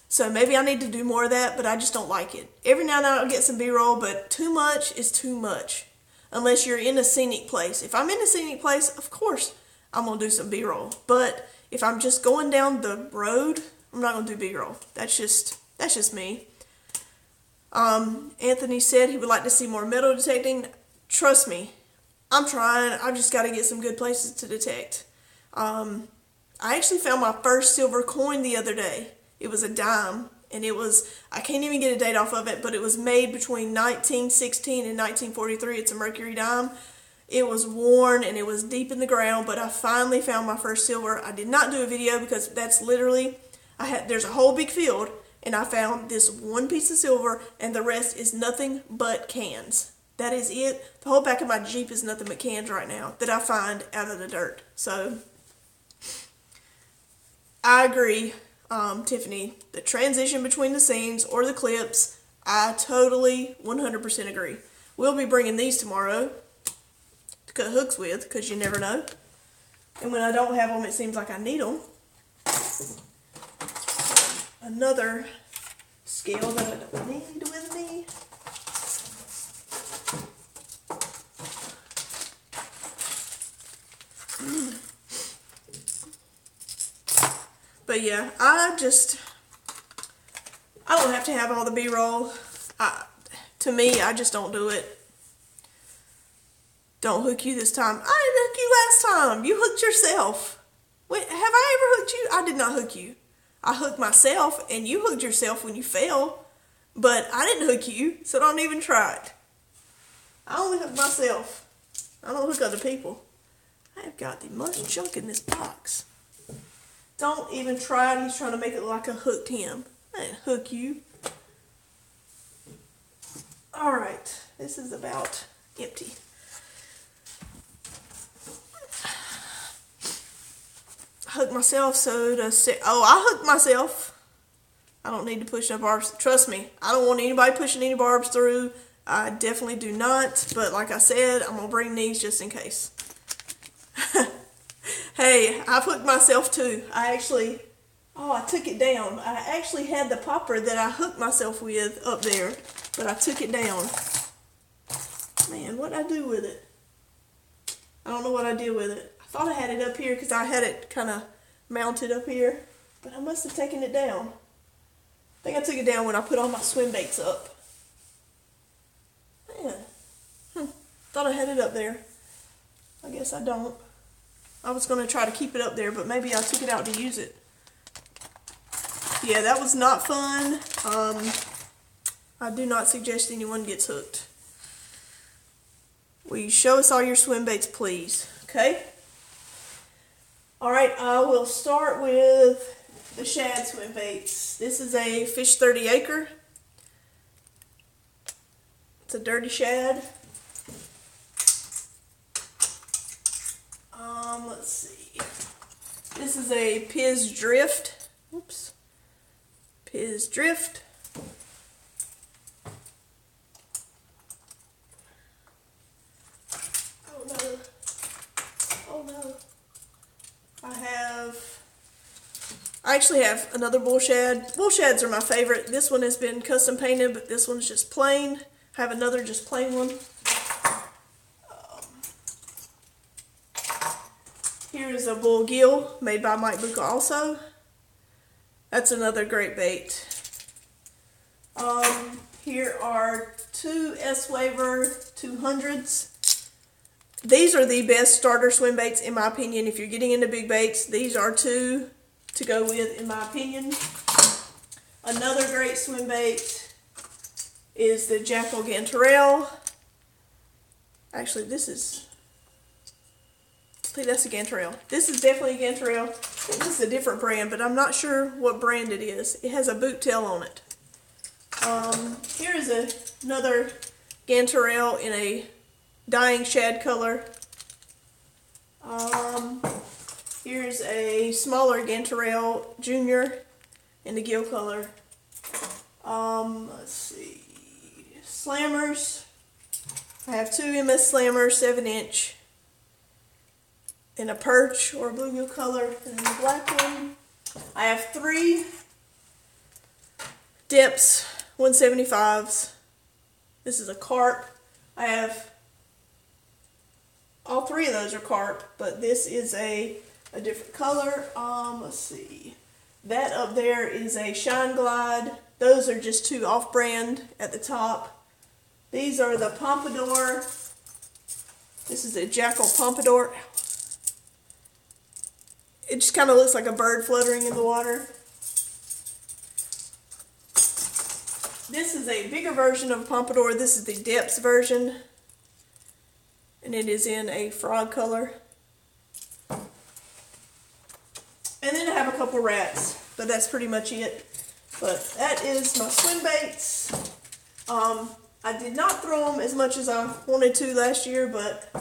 So maybe I need to do more of that, but I just don't like it. Every now and then I'll get some B-roll, but too much is too much. Unless you're in a scenic place. If I'm in a scenic place, of course I'm going to do some B-roll. But if I'm just going down the road, I'm not going to do B-roll. That's just me. Anthony said he would like to see more metal detecting. Trust me, I'm trying. I've just got to get some good places to detect. I actually found my first silver coin the other day. It was a dime, and it was, I can't even get a date off of it, but it was made between 1916 and 1943. It's a mercury dime. It was worn and it was deep in the ground, but I finally found my first silver. I did not do a video because that's literally, there's a whole big field, and I found this one piece of silver, and the rest is nothing but cans. That is it. The whole back of my Jeep is nothing but cans right now that I find out of the dirt. So, I agree, Tiffany. The transition between the scenes or the clips, I totally 100% agree. We'll be bringing these tomorrow to cut hooks with, because you never know. And when I don't have them, it seems like I need them. Another scale that I don't need with me. But yeah, I don't have to have all the B-roll. To me, I just don't do it. Don't hook you this time. I didn't hook you last time. You hooked yourself. Wait, have I ever hooked you? I did not hook you. I hooked myself, and you hooked yourself when you fell. But I didn't hook you, so don't even try it. I only hook myself. I don't hook other people. I have got the most junk in this box. Don't even try it. He's trying to make it like I hooked him. I didn't hook you. Alright, this is about empty. I hooked myself so to say, oh, I hooked myself. I don't need to push no barbs. Trust me, I don't want anybody pushing any barbs through. I definitely do not, but like I said, I'm going to bring these just in case. Hey, I've hooked myself too. I took it down. I actually had the popper that I hooked myself with up there, but I took it down. Man, what'd I do with it? I don't know what I did with it. I thought I had it up here because I had it kind of mounted up here, but I must have taken it down. I think I took it down when I put all my swim baits up. Man, thought I had it up there. I guess I don't. I was going to try to keep it up there, but maybe I took it out to use it. Yeah, that was not fun. I do not suggest anyone gets hooked. Will you show us all your swim baits, please? Okay? Alright, I will start with the shad swim baits. This is a Fish 30 Acre. It's a dirty shad. Let's see. This is a Piz Drift. Oops. Piz Drift. Oh no. Oh no. I actually have another bull shad. Bull shads are my favorite. This one has been custom painted, but this one's just plain. I have another just plain one. Here is a bull gill made by Mike Buka also. That's another great bait. Here are two S-Waver 200s. These are the best starter swim baits in my opinion. If you're getting into big baits, these are two to go with in my opinion. Another great swim bait is the Jackal Gantarelle. Actually, I think that's a Gantarelle. This is definitely a Gantarelle. This is a different brand, but I'm not sure what brand it is. It has a boot tail on it. Here is another Gantarelle in a dying shad color. Here's a smaller Gantarelle Junior in the gill color. Let's see. Slammers. I have two MS Slammers, 7-inch. In a perch or a bluegill color, and then the black one. I have three Depths 175s. This is a carp. I have all three of those are carp, but this is a different color. Let's see. That up there is a Shine Glide Those are just two off-brand at the top. These are the Pompadour. This is a Jackal Pompadour. It just kind of looks like a bird fluttering in the water. This is a bigger version of a Pompadour. This is the Depths version. And it is in a frog color. And then I have a couple rats, but that's pretty much it. But that is my swim baits. I did not throw them as much as I wanted to last year, but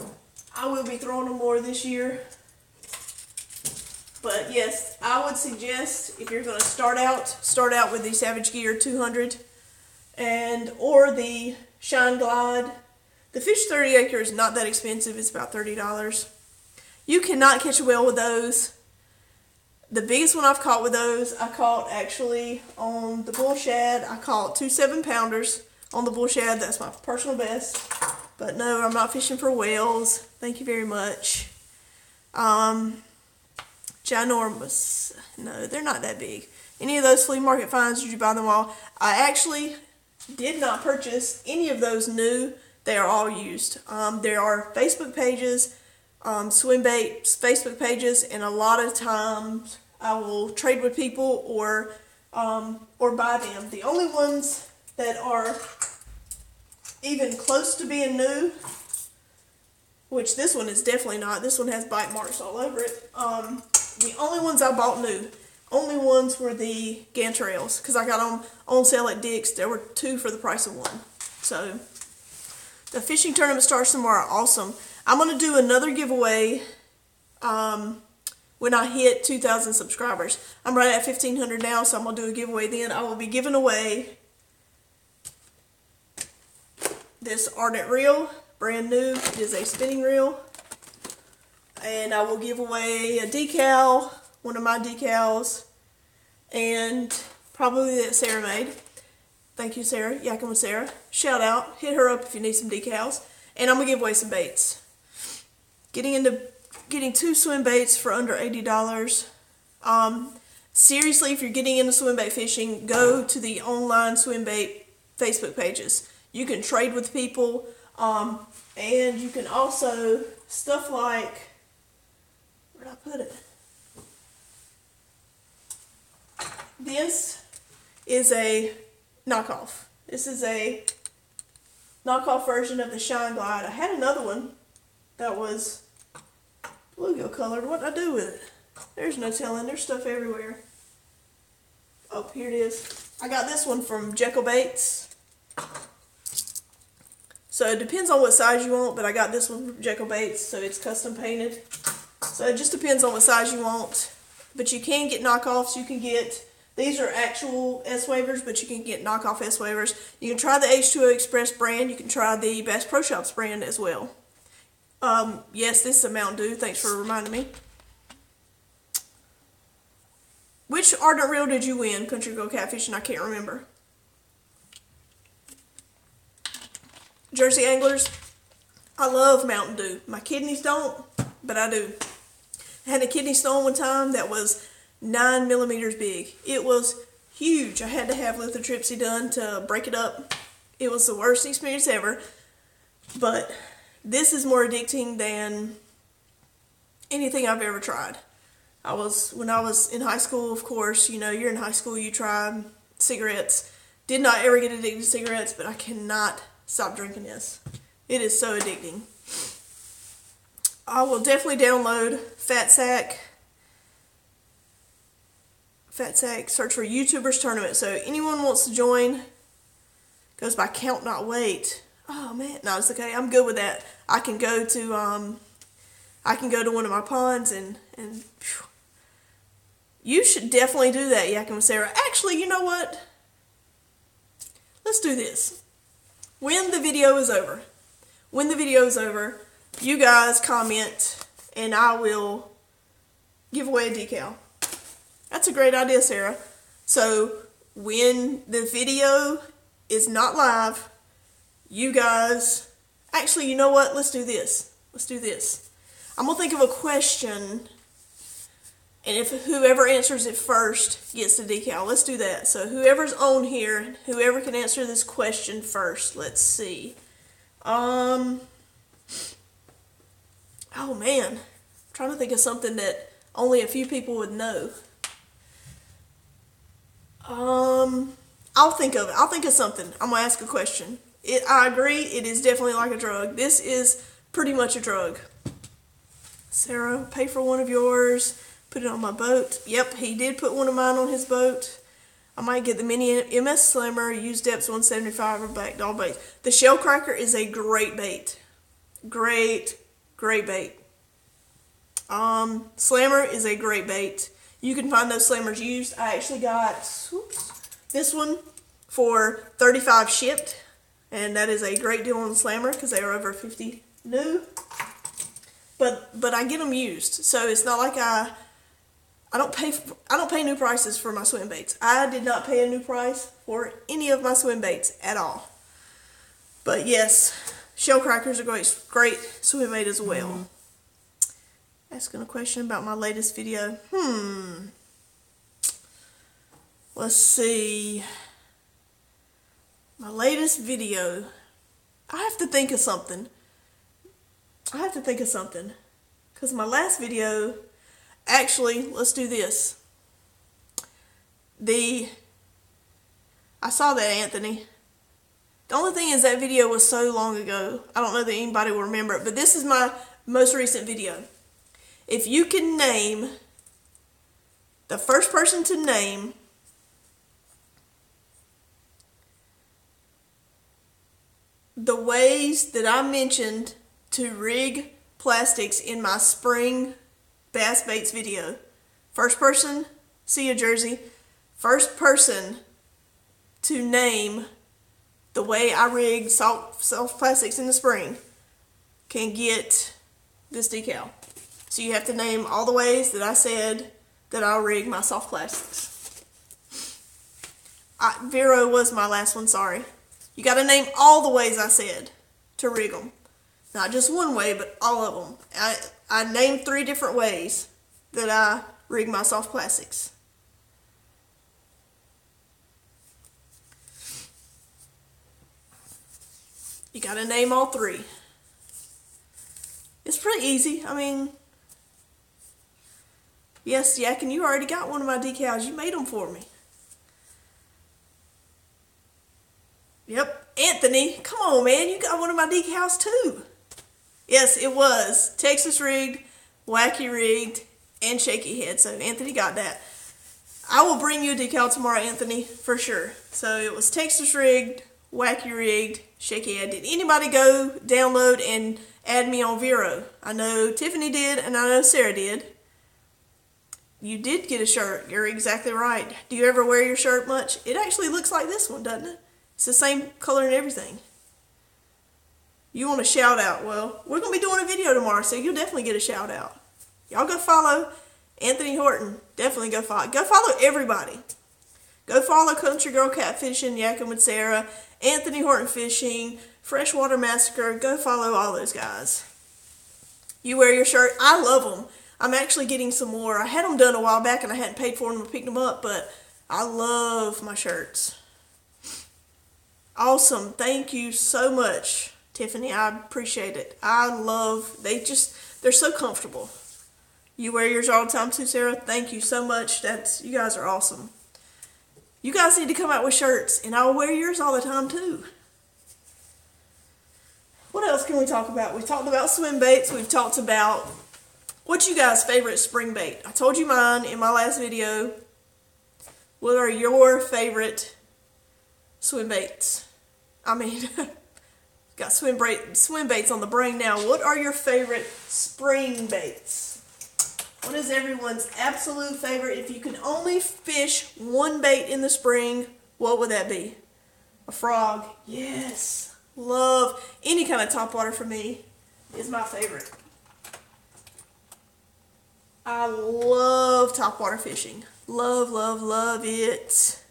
I will be throwing them more this year. But yes, I would suggest if you're going to start out with the Savage Gear 200 or the Shine Glide. The Fish 30 Acre is not that expensive. It's about $30. You cannot catch a whale with those. The biggest one I've caught with those, I caught actually on the bull shad. I caught 2 7-pounders on the bull shad. That's my personal best. But no, I'm not fishing for whales. Thank you very much. Ginormous. No, they're not that big. Any of those flea market finds, did you buy them all? I actually did not purchase any of those new. They are all used. There are Facebook pages, swim baits Facebook pages, and a lot of times I will trade with people or buy them. The only ones that are even close to being new, which this one is definitely not. This one has bite marks all over it. The only ones I bought new, only ones were the Gantarels, because I got them on sale at Dick's. There were 2 for the price of 1. So the fishing tournament starts tomorrow. Awesome. I'm going to do another giveaway when I hit 2,000 subscribers. I'm right at 1,500 now, so I'm going to do a giveaway then. I will be giving away this Ardent Reel, brand new. It is a spinning reel. And I will give away a decal, one of my decals, and probably that Sarah made. Thank you, Sarah. Yakking with Sarah. Shout out. Hit her up if you need some decals. And I'm going to give away some baits. Getting 2 swim baits for under $80. Seriously, if you're getting into swim bait fishing, go to the online swim bait Facebook pages. You can trade with people, and you can also, stuff like, where did I put it? This is a knockoff. This is a knockoff version of the Shine Glide. I had another one that was bluegill colored. What did I do with it? There's no telling. There's stuff everywhere. Oh, here it is. I got this one from Jekyll Baits. So it depends on what size you want, but I got this one from Jekyll Baits, so it's custom painted. So it just depends on what size you want. But you can get knockoffs. You can get, these are actual S-Wavers, but you can get knockoff S-Wavers. You can try the H2O Express brand. You can try the Bass Pro Shops brand as well. Yes, this is a Mountain Dew. Thanks for reminding me. Which Ardent Reel did you win, Country Girl Catfishing? I can't remember. Jersey Anglers, I love Mountain Dew. My kidneys don't, but I do. I had a kidney stone one time that was 9 millimeters big. It was huge. I had to have lithotripsy done to break it up. It was the worst experience ever. But this is more addicting than anything I've ever tried. When I was in high school, of course, you know, you're in high school, you try cigarettes. Did not ever get addicted to cigarettes, but I cannot stop drinking this. It is so addicting. I will definitely download Fat Sack. Search for YouTubers Tournament. So anyone wants to join, goes by Count Not Wait. Oh man, no, it's okay. I'm good with that. I can go to one of my ponds and phew. You should definitely do that, Yakking with Sarah. Actually, you know what? Let's do this. When the video is over, you guys comment and I will give away a decal. That's a great idea, Sarah. So when the video is not live, you guys, actually, you know what? Let's do this. I'm going to think of a question And if whoever answers it first gets the decal. Let's do that. So whoever's on here, whoever can answer this question first. Let's see. Oh man. I'm trying to think of something that only a few people would know. I'll think of it. I'll think of something. I'm going to ask a question. I agree, it is definitely like a drug. This is pretty much a drug. Sarah, pay for one of yours. Put it on my boat. Yep, he did put one of mine on his boat. I might get the mini MS Slimmer, use depths 175 or black doll bait. The shell cracker is a great bait. Great bait. Slammer is a great bait. You can find those slammers used. I actually got this one for $35 shipped, and that is a great deal on the slammer because they are over 50 new. But I get them used, so it's not like I don't pay new prices for my swim baits. I did not pay a new price for any of my swim baits at all. But yes, shell crackers are great swim bait as well. Asking a question about my latest video. Let's see. My latest video. I have to think of something. Because my last video, actually, let's do this. I saw that, Anthony. The only thing is that video was so long ago. I don't know that anybody will remember it, but this is my most recent video. If you can name, the first person to name the ways that I mentioned to rig plastics in my spring bass baits video. First person, see you, Jersey. First person to name the way I rig soft plastics in the spring can get this decal. So you have to name all the ways that I said that I'll rig my soft plastics. Vero was my last one, sorry. You got to name all the ways I said to rig them. Not just one way, but all of them. I named 3 different ways that I rig my soft plastics. You got to name all 3. It's pretty easy. I mean, yes, Jack, and you already got one of my decals. You made them for me. Yep, Anthony, come on, man. You got one of my decals too. Yes, it was Texas rigged, wacky rigged, and shaky head. So Anthony got that. I will bring you a decal tomorrow, Anthony, for sure. So it was Texas rigged, wacky rigged, shaky head. Did anybody go download and add me on Vero? I know Tiffany did, and I know Sarah did. You did get a shirt. You're exactly right. Do you ever wear your shirt much? It actually looks like this one, doesn't it? It's the same color and everything. You want a shout out? Well, we're going to be doing a video tomorrow, so you'll definitely get a shout out. Y'all go follow Anthony Horton. Definitely go follow. Go follow everybody. Go follow Country Girl Catfishing, Yakking with Sarah, Anthony Horton Fishing, Freshwater Massacre. Go follow all those guys. You wear your shirt. I love them. I'm actually getting some more. I had them done a while back and I hadn't paid for them to pick them up, but I love my shirts. Awesome. Thank you so much, Tiffany. I appreciate it. They're so comfortable. You wear yours all the time too, Sarah. Thank you so much. You guys are awesome. You guys need to come out with shirts, and I will wear yours all the time too. What else can we talk about? We've talked about swim baits. We've talked about what's you guys' favorite spring bait. I told you mine in my last video. What are your favorite swim baits? I mean, got swim baits on the brain now. What are your favorite spring baits? What is everyone's absolute favorite? If you could only fish one bait in the spring, what would that be? A frog. Yes. Love any kind of topwater for me is my favorite. I love topwater fishing. Love, love, love it.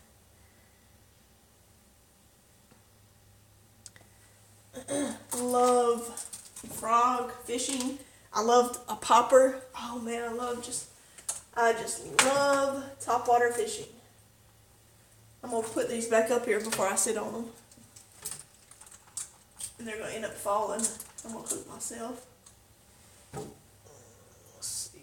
Love frog fishing. I loved a popper. Oh man, I just love topwater fishing. I'm going to put these back up here before I sit on them. And they're going to end up falling. I'm going to hook myself. Let's see.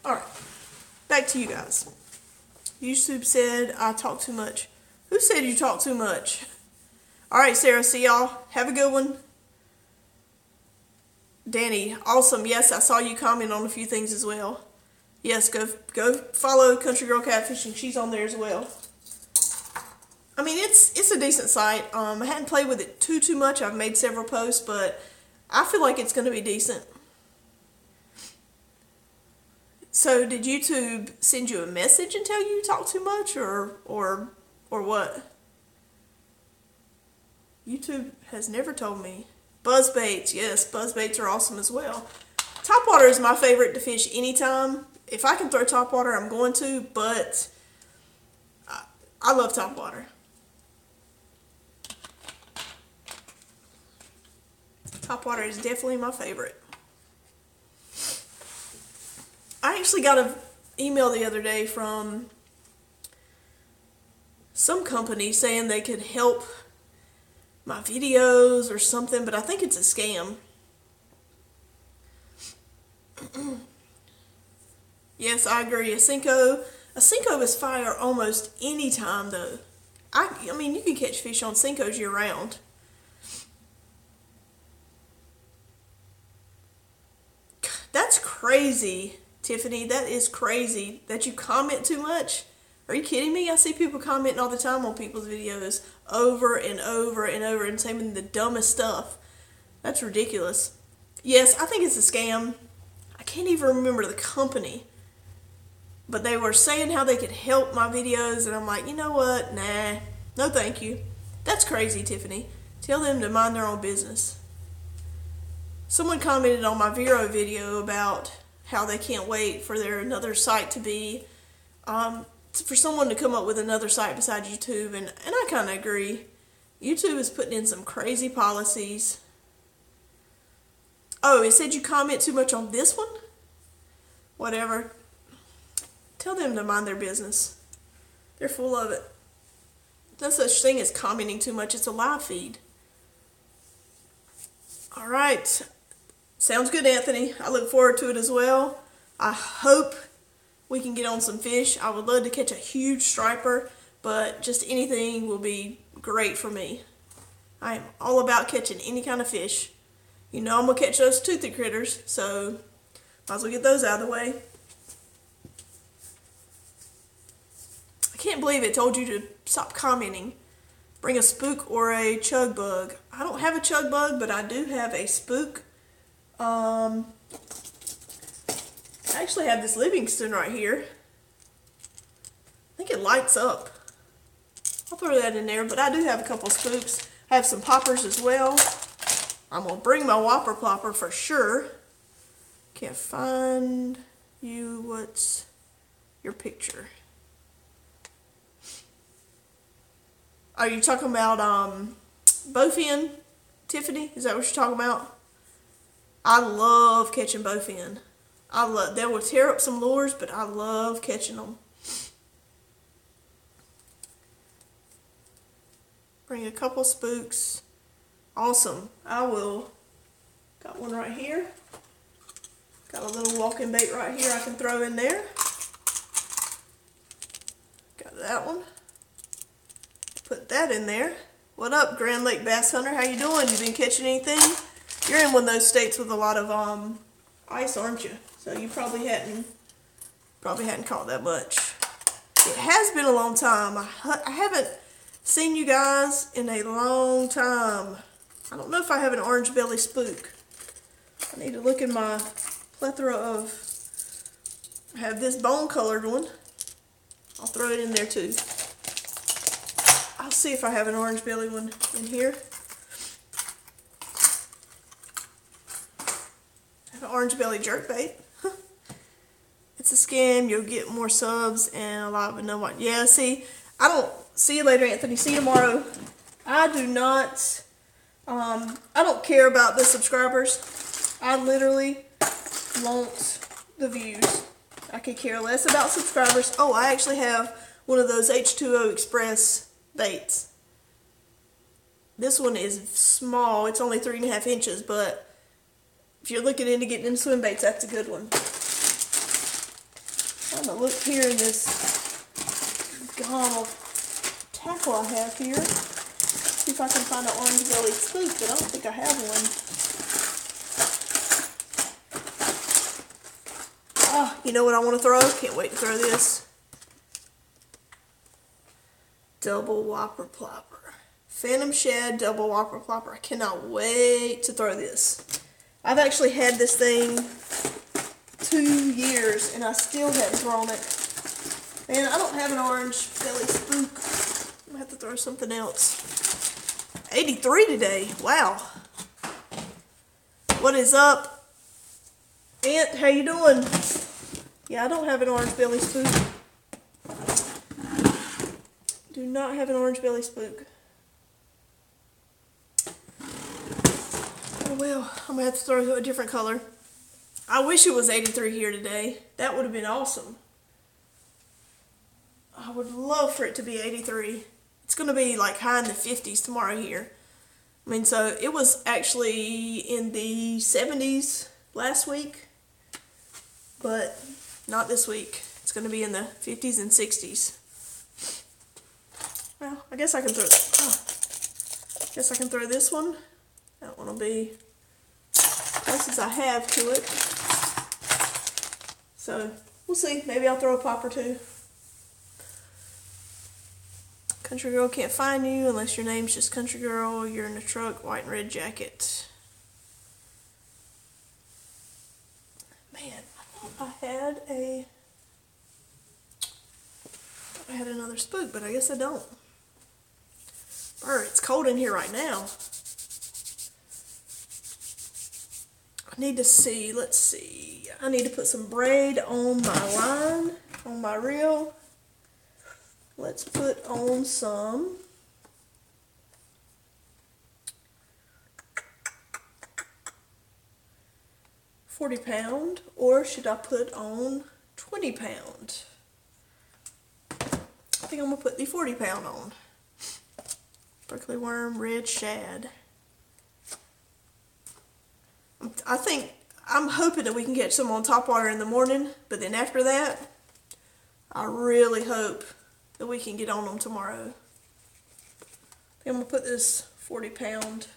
Alright, back to you guys. YouTube said I talk too much. Who said you talk too much? Alright, Sarah, see y'all. Have a good one. Danny, awesome. Yes, I saw you comment on a few things as well. Yes, go follow Country Girl Catfishing. She's on there as well. I mean, it's a decent site. I hadn't played with it too much. I've made several posts, but I feel like it's going to be decent. So, did YouTube send you a message and tell you talk too much, or what? YouTube has never told me. Buzz baits, yes, buzz baits are awesome as well. Topwater is my favorite to fish anytime. If I can throw topwater, I'm going to, but I love topwater. Topwater is definitely my favorite. I actually got an email the other day from some company saying they could help my videos or something, but I think it's a scam. Yes, I agree. A Senko is fire almost any time though. I mean, you can catch fish on Senkos year round. That's crazy, Tiffany. That is crazy that you comment too much. Are you kidding me? I see people commenting all the time on people's videos over and over and over and saying the dumbest stuff. That's ridiculous. Yes, I think it's a scam. I can't even remember the company. But they were saying how they could help my videos, and I'm like, you know what? Nah, no thank you. That's crazy, Tiffany. Tell them to mind their own business. Someone commented on my Vero video about how they can't wait for their another site to be, for someone to come up with another site besides YouTube, and I kind of agree. YouTube is putting in some crazy policies. Oh, it said you comment too much on this one? Whatever. Tell them to mind their business. They're full of it. No such thing as commenting too much. It's a live feed. Alright. Sounds good, Anthony. I look forward to it as well. I hope we can get on some fish. I would love to catch a huge striper, but just anything will be great for me. I am all about catching any kind of fish. You know I'm going to catch those toothy critters, so might as well get those out of the way. I can't believe it told you to stop commenting. Bring a spook or a chug bug. I don't have a chug bug, but I do have a spook. I actually have this Livingston right here. I think it lights up. I'll throw that in there, but I do have a couple spooks. I have some poppers as well. I'm going to bring my whopper plopper for sure. Can't find you. What's your picture? Are you talking about bowfin, Tiffany? Is that what you're talking about? I love catching bowfin. They will tear up some lures, but I love catching them. Bring a couple spooks. Awesome. I will. Got one right here. Got a little walking bait right here I can throw in there. Got that one. Put that in there. What up, Grand Lake Bass Hunter? How you doing? You been catching anything? You're in one of those states with a lot of ice, aren't you? So you probably hadn't caught that much. It has been a long time. I haven't seen you guys in a long time. I don't know if I have an orange belly spook. I need to look in my plethora of. I have this bone colored one. I'll throw it in there too. I'll see if I have an orange belly one in here. I have an orange belly jerkbait. it's a scam. You'll get more subs and a lot of no one. Yeah, see, I don't see you later, Anthony. See you tomorrow. I do not. I don't care about the subscribers. I literally want the views. I could care less about subscribers. Oh, I actually have one of those H2O Express baits. This one is small. It's only 3.5 inches, but if you're looking into getting into swim baits, that's a good one. I'm gonna look here in this gone of tackle I have here. See if I can find an orange belly spook, but I don't think I have one. Oh, you know what I want to throw? Can't wait to throw this. Double whopper plopper. Phantom Shad double whopper plopper. I cannot wait to throw this. I've actually had this thing 2 years and I still haven't thrown it. Man, I don't have an orange belly spook. I'm gonna have to throw something else. 83 today. Wow. What is up? Aunt, how you doing? Yeah, I don't have an orange belly spook. Do not have an orange belly spook. Oh well, I'm gonna have to throw a different color. I wish it was 83 here today. That would have been awesome. I would love for it to be 83. It's gonna be like high in the 50s tomorrow here. I mean, so it was actually in the 70s last week, but not this week. It's going to be in the 50s and 60s. Well, I guess I can throw. Guess I can throw this one. That one will be closest I have to it. So we'll see. Maybe I'll throw a pop or two. Country girl can't find you unless your name's just Country Girl. You're in a truck, white and red jacket. Man, I thought I had another spook, but I guess I don't. Brr, it's cold in here right now. I need to see, let's see. I need to put some braid on my line, on my reel. Let's put on some 40-pound, or should I put on 20-pound? I think I'm going to put the 40-pound on. Berkeley worm, red shad. I'm hoping that we can catch some on top water in the morning, but then after that, I really hope that we can get on them tomorrow. I'm going to put this 40-pound.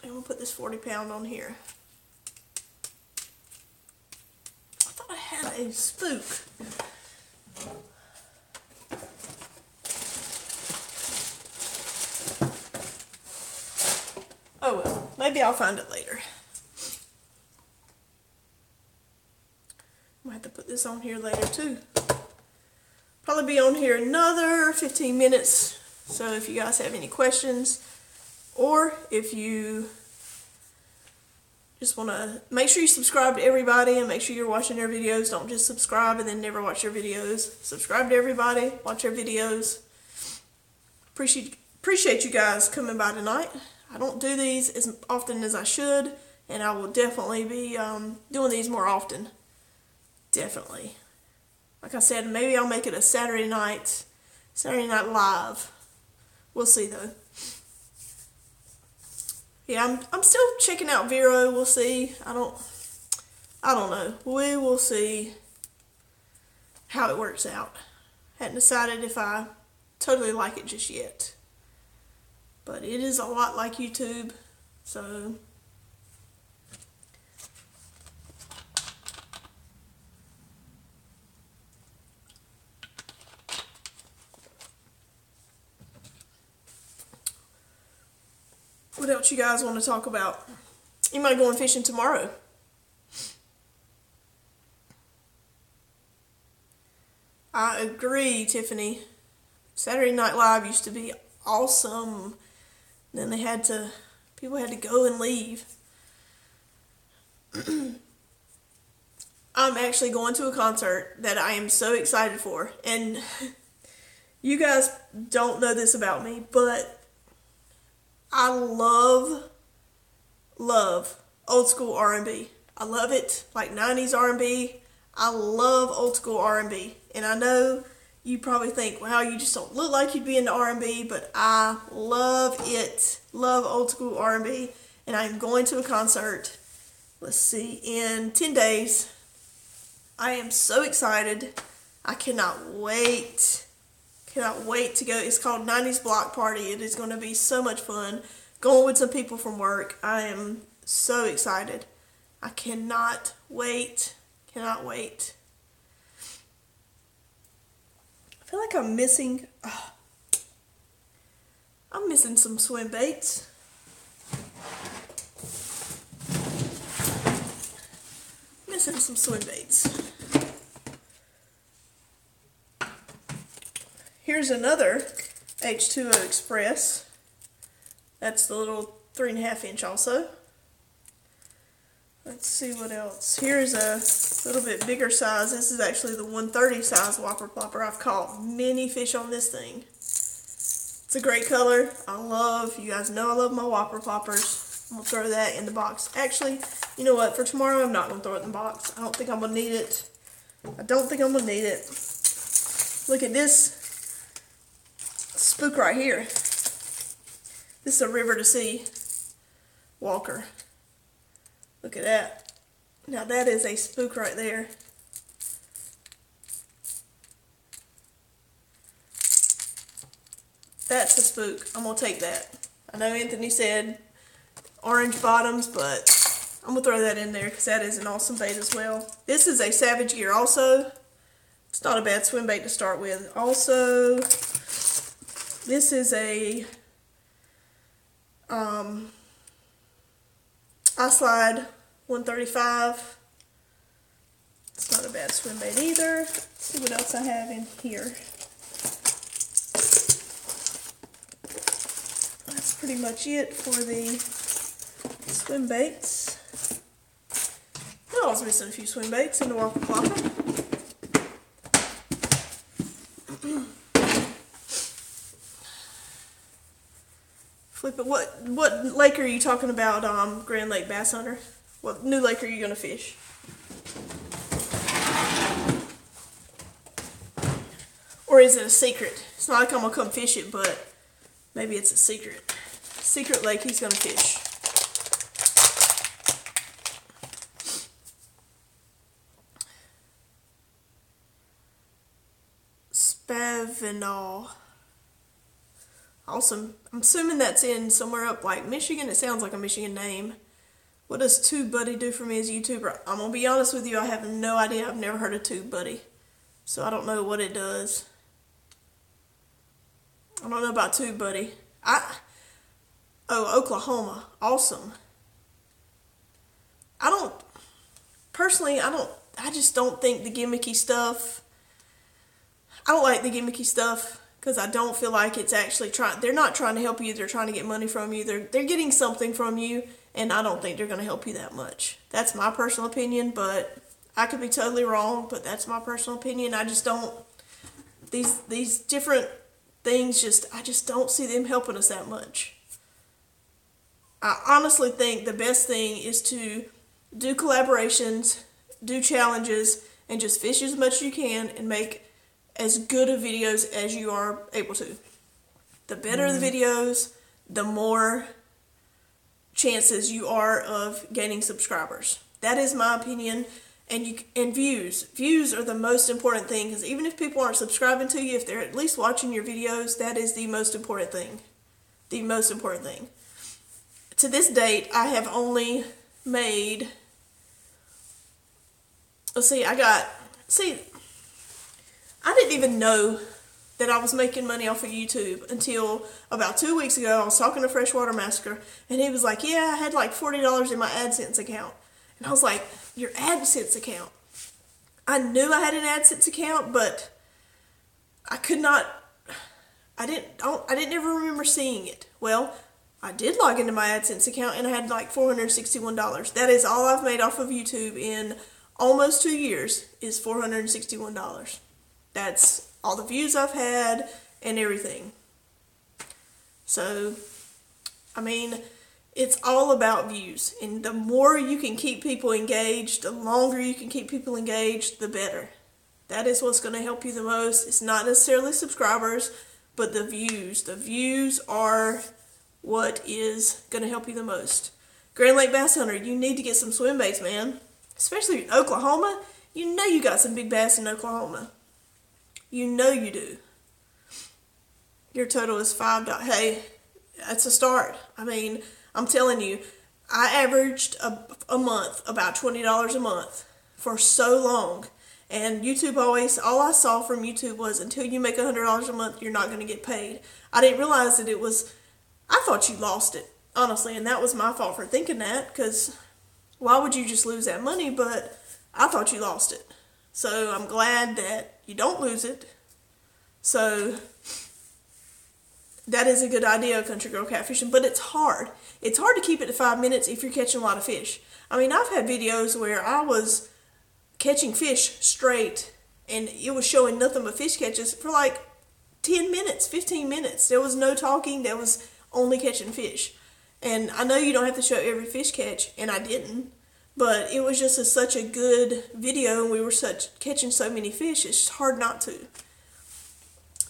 I'm going to put this 40-pound on here. I thought I had a spook. Oh well, maybe I'll find it later. I'm going to have to put this on here later too. Probably be on here another 15 minutes. So if you guys have any questions, or if you just want to make sure you subscribe to everybody and make sure you're watching their videos. Don't just subscribe and then never watch their videos. Subscribe to everybody, watch their videos. Appreciate you guys coming by tonight. I don't do these as often as I should, and I will definitely be doing these more often. Definitely. Like I said, maybe I'll make it a Saturday night live. We'll see though. Yeah, I'm still checking out Vero. We'll see. I don't know. We will see how it works out. Hadn't decided if I totally like it just yet. But it is a lot like YouTube, so what else you guys want to talk about? You might go fishing tomorrow. I agree, Tiffany. Saturday Night Live used to be awesome. Then people had to go and leave. I'm actually going to a concert that I am so excited for. And you guys don't know this about me, but I love old school R&B. I love it, like 90s R&B. I love old school R&B. And I know you probably think, wow, you just don't look like you'd be into R&B, but I love it. Love old school R&B. And I'm going to a concert, let's see, in 10 days. I am so excited. I cannot wait. Cannot wait to go. It's called 90s Block Party. It is going to be so much fun. Going with some people from work. I am so excited. I cannot wait. Cannot wait. I feel like I'm missing some swim baits. Missing some swim baits. Here's another H2O Express. That's the little 3.5 inch also. Let's see what else. Here's a little bit bigger size. This is actually the 130 size Whopper Plopper. I've caught many fish on this thing. It's a great color. You guys know I love my Whopper Ploppers. I'm going to throw that in the box. Actually, you know what? For tomorrow, I'm not going to throw it in the box. I don't think I'm going to need it. I don't think I'm going to need it. Look at this spook right here. This is a River to Sea Walker. Look at that. Now that is a spook right there. That's a spook. I'm going to take that. I know Anthony said orange bottoms, but I'm going to throw that in there because that is an awesome bait as well. This is a Savage Gear also. It's not a bad swim bait to start with. Also, this is a iSlide 135. It's not a bad swim bait either. Let's see what else I have in here. That's pretty much it for the swim baits. I was missing a few swim baits in the Whopper Plopper. Flip it. What lake are you talking about, Grand Lake Bass Hunter? What new lake are you going to fish? Or is it a secret? It's not like I'm going to come fish it, but maybe it's a secret. Secret lake he's going to fish. Spavinal. Awesome. I'm assuming that's in somewhere up like Michigan. It sounds like a Michigan name. What does Tube Buddy do for me as a YouTuber? I'm going to be honest with you, I have no idea. I've never heard of Tube Buddy. So I don't know what it does. I don't know about Tube Buddy. Oklahoma. Awesome. I just don't think the gimmicky stuff, I don't like the gimmicky stuff. Because I don't feel like it's actually they're not trying to help you, they're trying to get money from you, they're getting something from you, and I don't think they're going to help you that much. That's my personal opinion, but I could be totally wrong, but that's my personal opinion. I just don't, these different things, I just don't see them helping us that much. I honestly think the best thing is to do collaborations, do challenges, and just fish as much as you can and make as good of videos as you are able to. The better the videos, the more chances you are of gaining subscribers. That is my opinion. And views. Views are the most important thing, because even if people aren't subscribing to you, if they're at least watching your videos, that is the most important thing. The most important thing. To this date, I have only made, I didn't even know that I was making money off of YouTube until about 2 weeks ago. I was talking to Freshwater Massacre, and he was like, yeah, I had like $40 in my AdSense account. And I was like, your AdSense account? I knew I had an AdSense account, but I didn't ever remember seeing it. Well, I did log into my AdSense account and I had like $461. That is all I've made off of YouTube in almost 2 years, is $461. That's all the views I've had and everything. So, I mean, it's all about views. And the more you can keep people engaged, the longer you can keep people engaged, the better. That is what's going to help you the most. It's not necessarily subscribers, but the views. The views are what is going to help you the most. Grand Lake Bass Hunter, you need to get some swim baits, man. Especially in Oklahoma. You know you got some big bass in Oklahoma. You know you do. Your total is $5. Hey, that's a start. I mean, I'm telling you, I averaged a month, about $20 a month for so long. And YouTube always, all I saw from YouTube was, until you make $100 a month, you're not going to get paid. I didn't realize that it was, I thought you lost it, honestly. And that was my fault for thinking that, because why would you just lose that money? But I thought you lost it. So I'm glad that you don't lose it. So that is a good idea, Country Girl Catfishing, but it's hard. It's hard to keep it to 5 minutes if you're catching a lot of fish. I mean, I've had videos where I was catching fish straight and it was showing nothing but fish catches for like 10 minutes, 15 minutes. There was no talking, there was only catching fish. And I know you don't have to show every fish catch, and I didn't, but it was just such a good video and we were catching so many fish, it's just hard not to.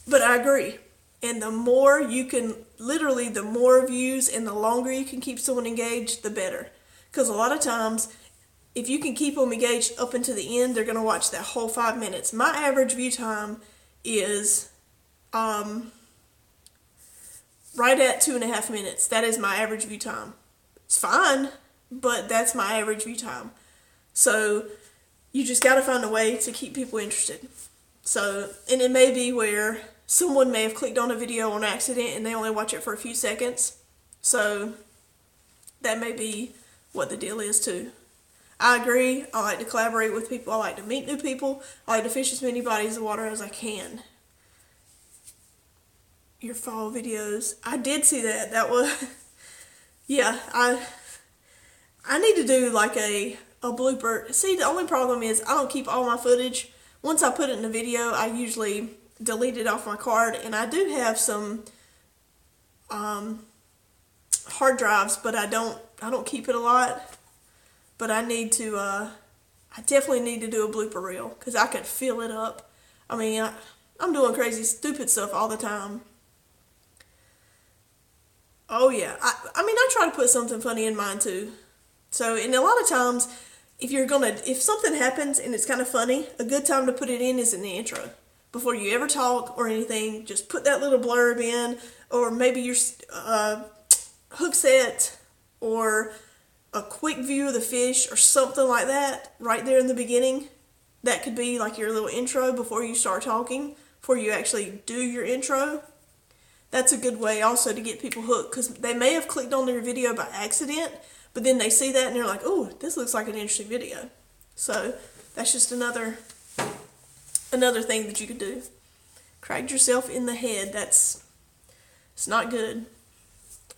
But I agree. And the more you can, literally the more views and the longer you can keep someone engaged, the better. Because a lot of times, if you can keep them engaged up until the end, they're going to watch that whole 5 minutes. My average view time is right at 2.5 minutes. That is my average view time. It's fine, but that's my average view time. So you just got to find a way to keep people interested. So, and it may be where someone may have clicked on a video on accident and they only watch it for a few seconds. So that may be what the deal is too. I agree. I like to collaborate with people. I like to meet new people. I like to fish as many bodies of water as I can. Your fall videos. I did see that. That was, yeah, I need to do like a blooper. See, the only problem is I don't keep all my footage. Once I put it in a video, I usually delete it off my card, and I do have some hard drives, but I don't keep it a lot. But I need to, I definitely need to do a blooper reel, because I could fill it up. I mean, I'm doing crazy, stupid stuff all the time. Oh yeah, I mean, I try to put something funny in mine too. So, and a lot of times, if something happens and it's kind of funny, a good time to put it in is in the intro. Before you ever talk or anything, just put that little blurb in, or maybe your hook set, or a quick view of the fish, or something like that, right there in the beginning. That could be like your little intro before you start talking, before you actually do your intro. That's a good way also to get people hooked, because they may have clicked on your video by accident, but then they see that and they're like, oh, this looks like an interesting video. So that's just another thing that you could do. Cracked yourself in the head. It's not good.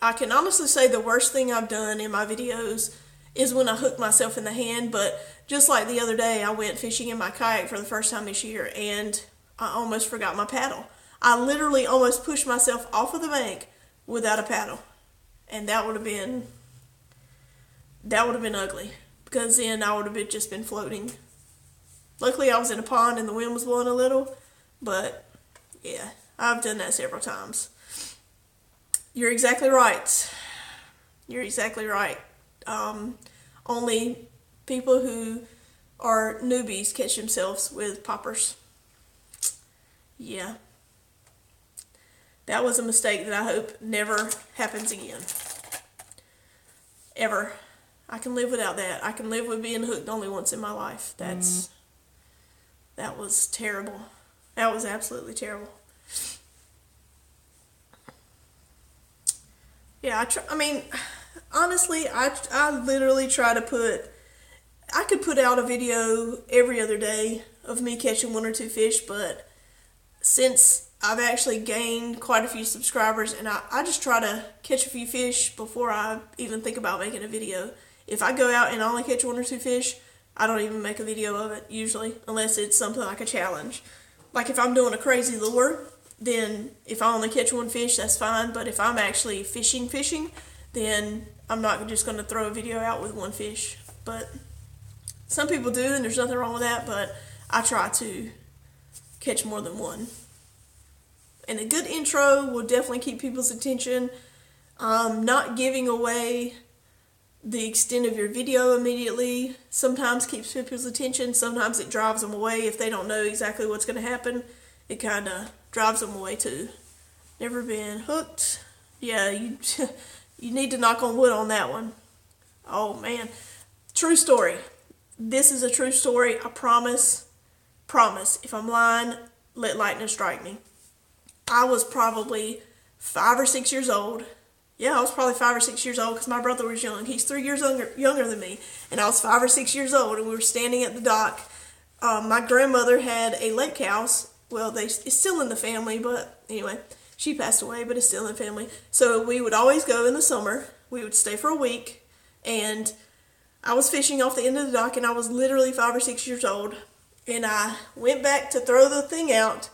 I can honestly say the worst thing I've done in my videos is when I hook myself in the hand, but just like the other day, I went fishing in my kayak for the first time this year, and I almost forgot my paddle. I literally almost pushed myself off of the bank without a paddle, and that would have been ugly, because then I would have just been floating. Luckily, I was in a pond and the wind was blowing a little, but yeah, I've done that several times. You're exactly right. You're exactly right. Only people who are newbies catch themselves with poppers. Yeah. That was a mistake that I hope never happens again. Ever. I can live without that. I can live with being hooked only once in my life. That was terrible. That was absolutely terrible. Yeah, I mean, honestly, I literally try to I could put out a video every other day of me catching 1 or 2 fish, but since I've actually gained quite a few subscribers, and I just try to catch a few fish before I even think about making a video. If I go out and I only catch 1 or 2 fish, I don't even make a video of it, usually, unless it's something like a challenge. Like if I'm doing a crazy lure, then if I only catch 1 fish, that's fine, but if I'm actually fishing, then I'm not just going to throw a video out with 1 fish. But some people do, and there's nothing wrong with that, but I try to catch more than 1. And a good intro will definitely keep people's attention. Not giving away the extent of your video immediately sometimes keeps people's attention. Sometimes it drives them away if they don't know exactly what's going to happen. It kind of drives them away too. Never been hooked. Yeah, you need to knock on wood on that one. Oh man. True story. This is a true story. I promise. Promise. If I'm lying, let lightning strike me. I was probably 5 or 6 years old. Yeah, I was probably 5 or 6 years old because my brother was young. He's 3 years younger than me. And I was 5 or 6 years old, and we were standing at the dock. My grandmother had a lake house. Well, it's still in the family, but anyway, she passed away, but it's still in the family. So we would always go in the summer. We would stay for a week, and I was fishing off the end of the dock, and I was literally 5 or 6 years old. And I went back to throw the thing out,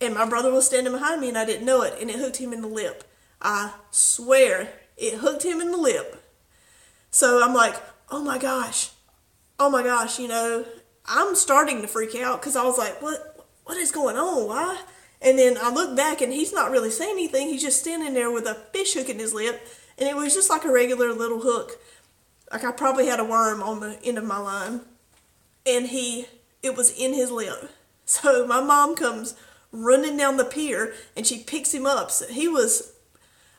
and my brother was standing behind me, and I didn't know it, and it hooked him in the lip. I swear, it hooked him in the lip. So I'm like, oh my gosh, you know, I'm starting to freak out because I was like, what is going on? Why? And then I look back, and he's not really saying anything. He's just standing there with a fish hook in his lip, and it was just like a regular little hook. Like I probably had a worm on the end of my line, and it was in his lip. So my mom comes running down the pier, and she picks him up. So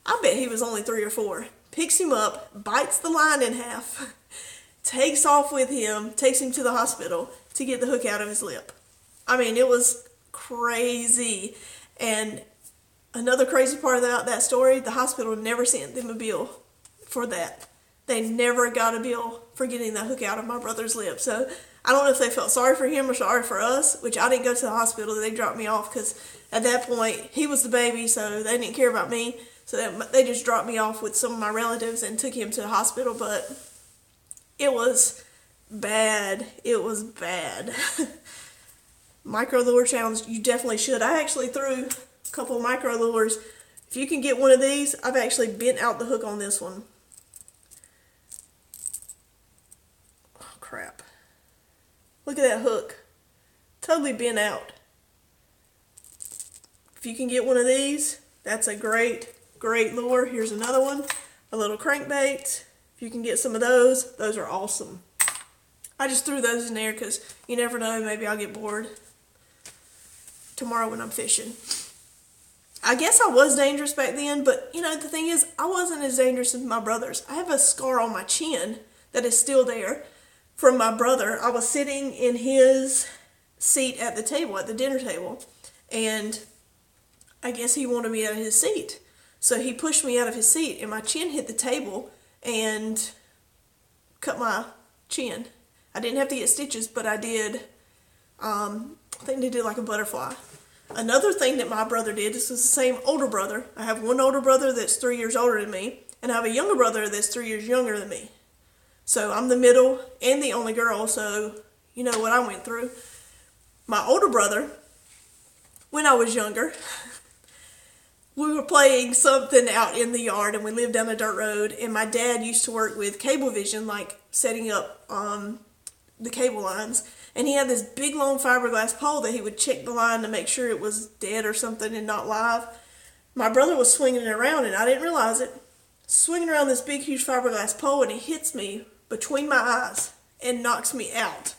I bet he was only 3 or 4. Picks him up, bites the line in half, takes off with him, takes him to the hospital to get the hook out of his lip. I mean, it was crazy. And another crazy part about that story, the hospital never sent them a bill for that. They never got a bill for getting that hook out of my brother's lip. So I don't know if they felt sorry for him or sorry for us, which I didn't go to the hospital. They dropped me off because at that point, he was the baby, so they didn't care about me. So they just dropped me off with some of my relatives and took him to the hospital. But it was bad. It was bad. Micro lure challenge, you definitely should. I actually threw a couple of micro lures. If you can get one of these, I've actually bent out the hook on this one. Oh, crap. Look at that hook. Totally bent out. If you can get one of these, that's a great lure. Here's another one. A little crankbait. If you can get some of those are awesome. I just threw those in there because you never know, maybe I'll get bored tomorrow when I'm fishing. I guess I was dangerous back then, but you know, the thing is, I wasn't as dangerous as my brothers. I have a scar on my chin that is still there from my brother. I was sitting in his seat at the table, at the dinner table, and I guess he wanted me out of his seat. So he pushed me out of his seat, and my chin hit the table and cut my chin. I didn't have to get stitches, but I did, I think they did like a butterfly. Another thing that my brother did, this was the same older brother. I have one older brother that's 3 years older than me, and I have a younger brother that's 3 years younger than me. So I'm the middle and the only girl, so you know what I went through. My older brother, when I was younger, we were playing something out in the yard, and we lived down a dirt road, and my dad used to work with Cablevision, like setting up the cable lines, and he had this big long fiberglass pole that he would check the line to make sure it was dead or something and not live. My brother was swinging it around, and I didn't realize it. Swinging around this big, huge fiberglass pole, and he hits me between my eyes and knocks me out.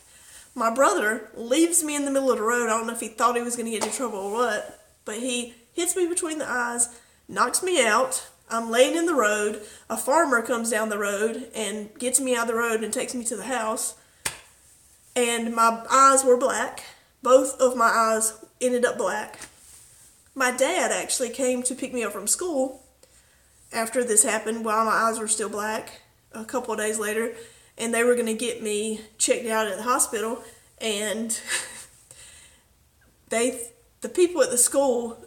My brother leaves me in the middle of the road. I don't know if he thought he was going to get in trouble or what, but he hits me between the eyes, knocks me out. I'm laying in the road. A farmer comes down the road and gets me out of the road and takes me to the house. And my eyes were black. Both of my eyes ended up black. My dad actually came to pick me up from school after this happened while my eyes were still black a couple of days later. And they were going to get me checked out at the hospital. And the people at the school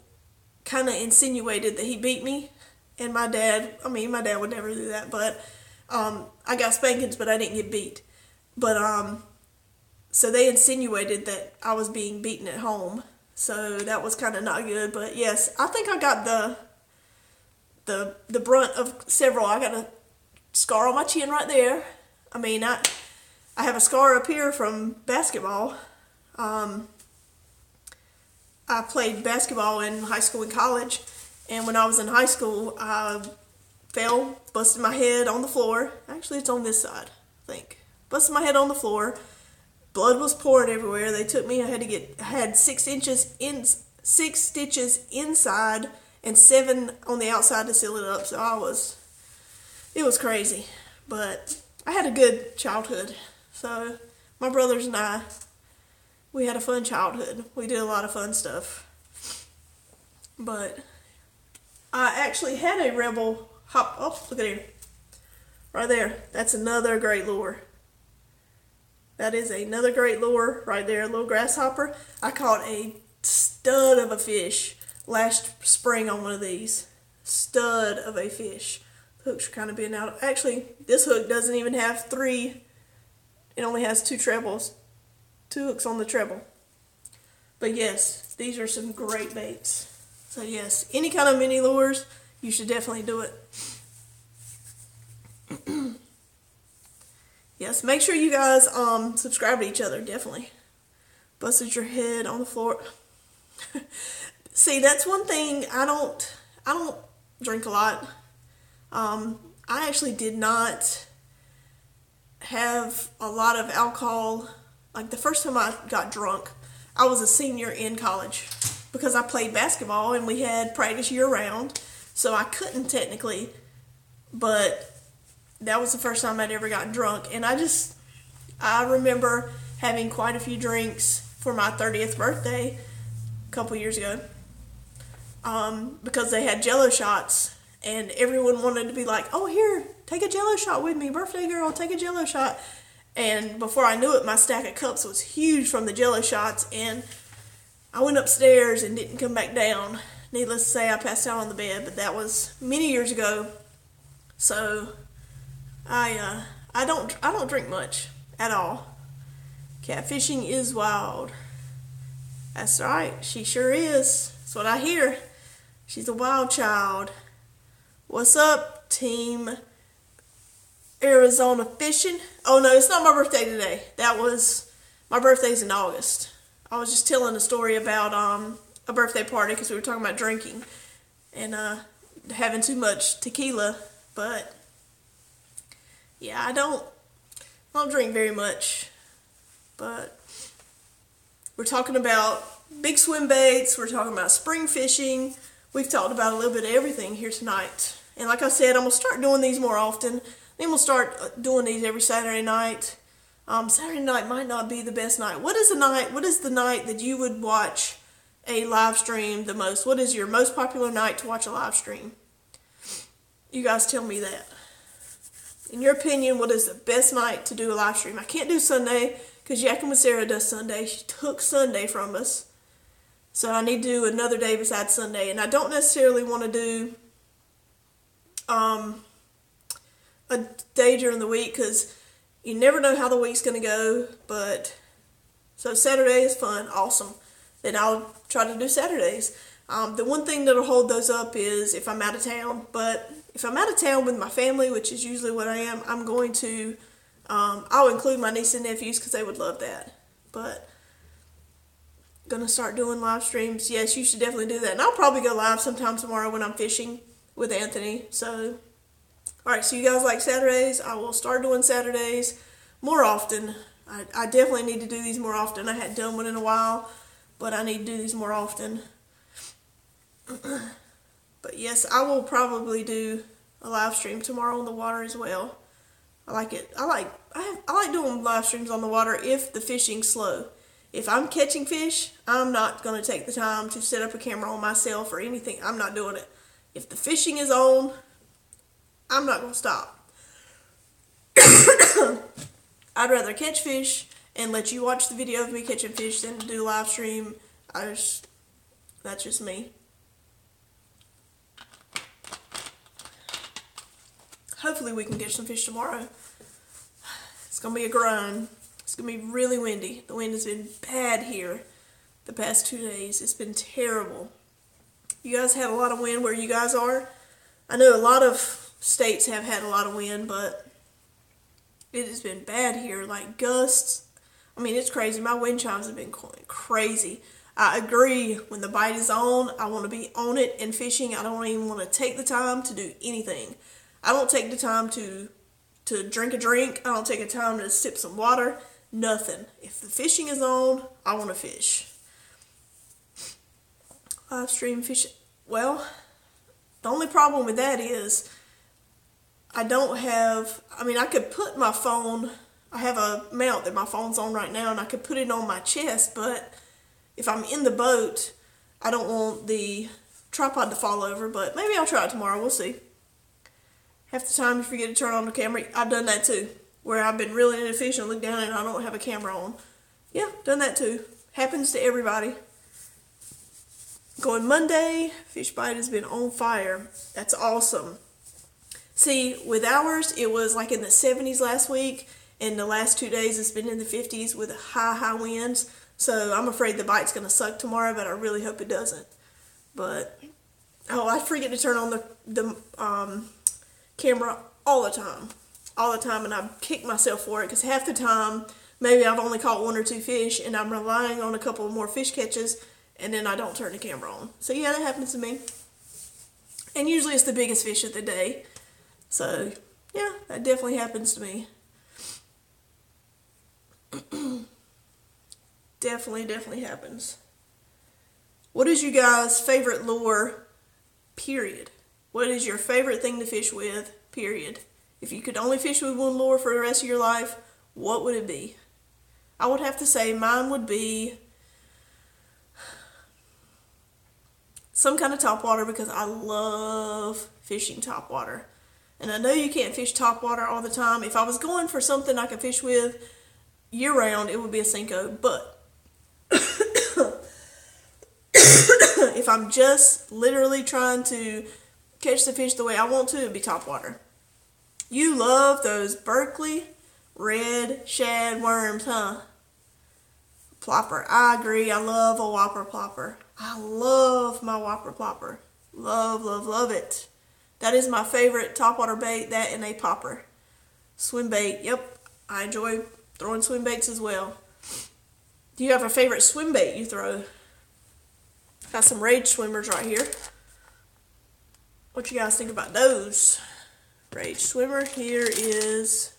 kind of insinuated that he beat me. And my dad would never do that, but I got spankings, but I didn't get beat. But so they insinuated that I was being beaten at home. So that was kind of not good. But yes, I think I got the brunt of several. I got a scar on my chin right there. I mean, I have a scar up here from basketball. I played basketball in high school and college. And when I was in high school, I fell, busted my head on the floor. Actually, it's on this side, I think. Busted my head on the floor. Blood was pouring everywhere. They took me. I had 6 stitches inside and 7 on the outside to seal it up. So it was crazy. But I had a good childhood. So my brothers and I, we had a fun childhood. We did a lot of fun stuff. But I actually had a Rebel hop. Oh, look at here. Right there. That's another great lure. That is another great lure right there, a little grasshopper. I caught a stud of a fish last spring on one of these. Stud of a fish. The hooks are kind of bent out. Actually, this hook doesn't even have 3. It only has 2 trebles. 2 hooks on the treble. But yes, these are some great baits. So yes, any kind of mini lures, you should definitely do it. Yes, make sure you guys subscribe to each other, definitely. Busted your head on the floor. See, that's one thing. I don't drink a lot. I actually did not have a lot of alcohol. Like the first time I got drunk, I was a senior in college because I played basketball and we had practice year round. So I couldn't technically, but that was the first time I'd ever gotten drunk. And I remember having quite a few drinks for my 30th birthday a couple years ago. Because they had Jello shots and everyone wanted to be like, oh, here, take a Jello shot with me, birthday girl, take a Jello shot. And before I knew it, my stack of cups was huge from the Jello shots, and I went upstairs and didn't come back down. Needless to say, I passed out on the bed, but that was many years ago. So I don't drink much at all. Catfishing is wild. That's right, she sure is. That's what I hear. She's a wild child. What's up, team Arizona fishing? Oh no, it's not my birthday today. My birthday's in August. I was just telling a story about a birthday party because we were talking about drinking and having too much tequila. But yeah, I don't drink very much. But we're talking about big swim baits. We're talking about spring fishing. We've talked about a little bit of everything here tonight. And like I said, I'm going to start doing these more often. Then we'll start doing these every Saturday night. Saturday night might not be the best night. What is the night that you would watch a live stream the most? What is your most popular night to watch a live stream? You guys tell me that. In your opinion, what is the best night to do a live stream? I can't do Sunday because Yakking with Sarah does Sunday. She took Sunday from us. So I need to do another day besides Sunday. And I don't necessarily want to do a day during the week because you never know how the week's going to go. But so Saturday is fun, awesome. Then I'll try to do Saturdays. The one thing that'll hold those up is if I'm out of town. But if I'm out of town with my family, which is usually what I am, I'm going to, I'll include my niece and nephews because they would love that. But gonna start doing live streams. Yes, you should definitely do that. And I'll probably go live sometime tomorrow when I'm fishing with Anthony. So, alright, so you guys like Saturdays? I will start doing Saturdays more often. I definitely need to do these more often. I hadn't done one in a while, but I need to do these more often. But yes, I will probably do a live stream tomorrow on the water as well. I like it. I like doing live streams on the water if the fishing's slow. If I'm catching fish, I'm not going to take the time to set up a camera on myself or anything. I'm not doing it. If the fishing is on, I'm not going to stop. I'd rather catch fish and let you watch the video of me catching fish than to do a live stream. That's just me. hopefully we can catch some fish tomorrow. It's going to be a grind. It's going to be really windy. The wind has been bad here the past 2 days. It's been terrible. You guys had a lot of wind where you guys are? I know a lot of states have had a lot of wind, but it has been bad here. Like gusts. I mean, it's crazy. My wind chimes have been going crazy. I agree. When the bite is on, I want to be on it and fishing. I don't even want to take the time to do anything. I don't take the time to drink a drink. I don't take the time to sip some water. Nothing. If the fishing is on, I want to fish. Live stream fishing. Well, the only problem with that is I could put my phone, I have a mount that my phone's on right now, and I could put it on my chest, but if I'm in the boat, I don't want the tripod to fall over, but maybe I'll try it tomorrow. We'll see. Half the time you forget to turn on the camera. I've done that too, where I've been reeling in a fish and look down and I don't have a camera on. Yeah, done that too. Happens to everybody. Going Monday, fish bite has been on fire. That's awesome. See, with ours, it was like in the 70s last week, and the last 2 days it's been in the 50s with high winds. So I'm afraid the bite's going to suck tomorrow, but I really hope it doesn't. But, oh, I forget to turn on the camera all the time, and I kick myself for it, because half the time, maybe I've only caught 1 or 2 fish, and I'm relying on a couple more fish catches, and then I don't turn the camera on. So yeah, that happens to me. And usually it's the biggest fish of the day. So yeah, that definitely happens to me. Definitely happens. What is you guys' favorite lure, period? What is your favorite thing to fish with, period? If you could only fish with one lure for the rest of your life, what would it be? I would have to say mine would be some kind of topwater, because I love fishing topwater. And I know you can't fish topwater all the time. If I was going for something I could fish with year-round, it would be a Senko. But if I'm just literally trying to catch the fish the way I want to, it would be topwater. You love those Berkeley red shad worms, huh? Plopper. I agree. I love a whopper plopper. I love my whopper plopper. Love it. That is my favorite topwater bait, that and a popper. Swim bait. Yep. I enjoy throwing swim baits as well. Do you have a favorite swim bait you throw? Got some Rage Swimmers right here. What you guys think about those? Rage Swimmer. Here is...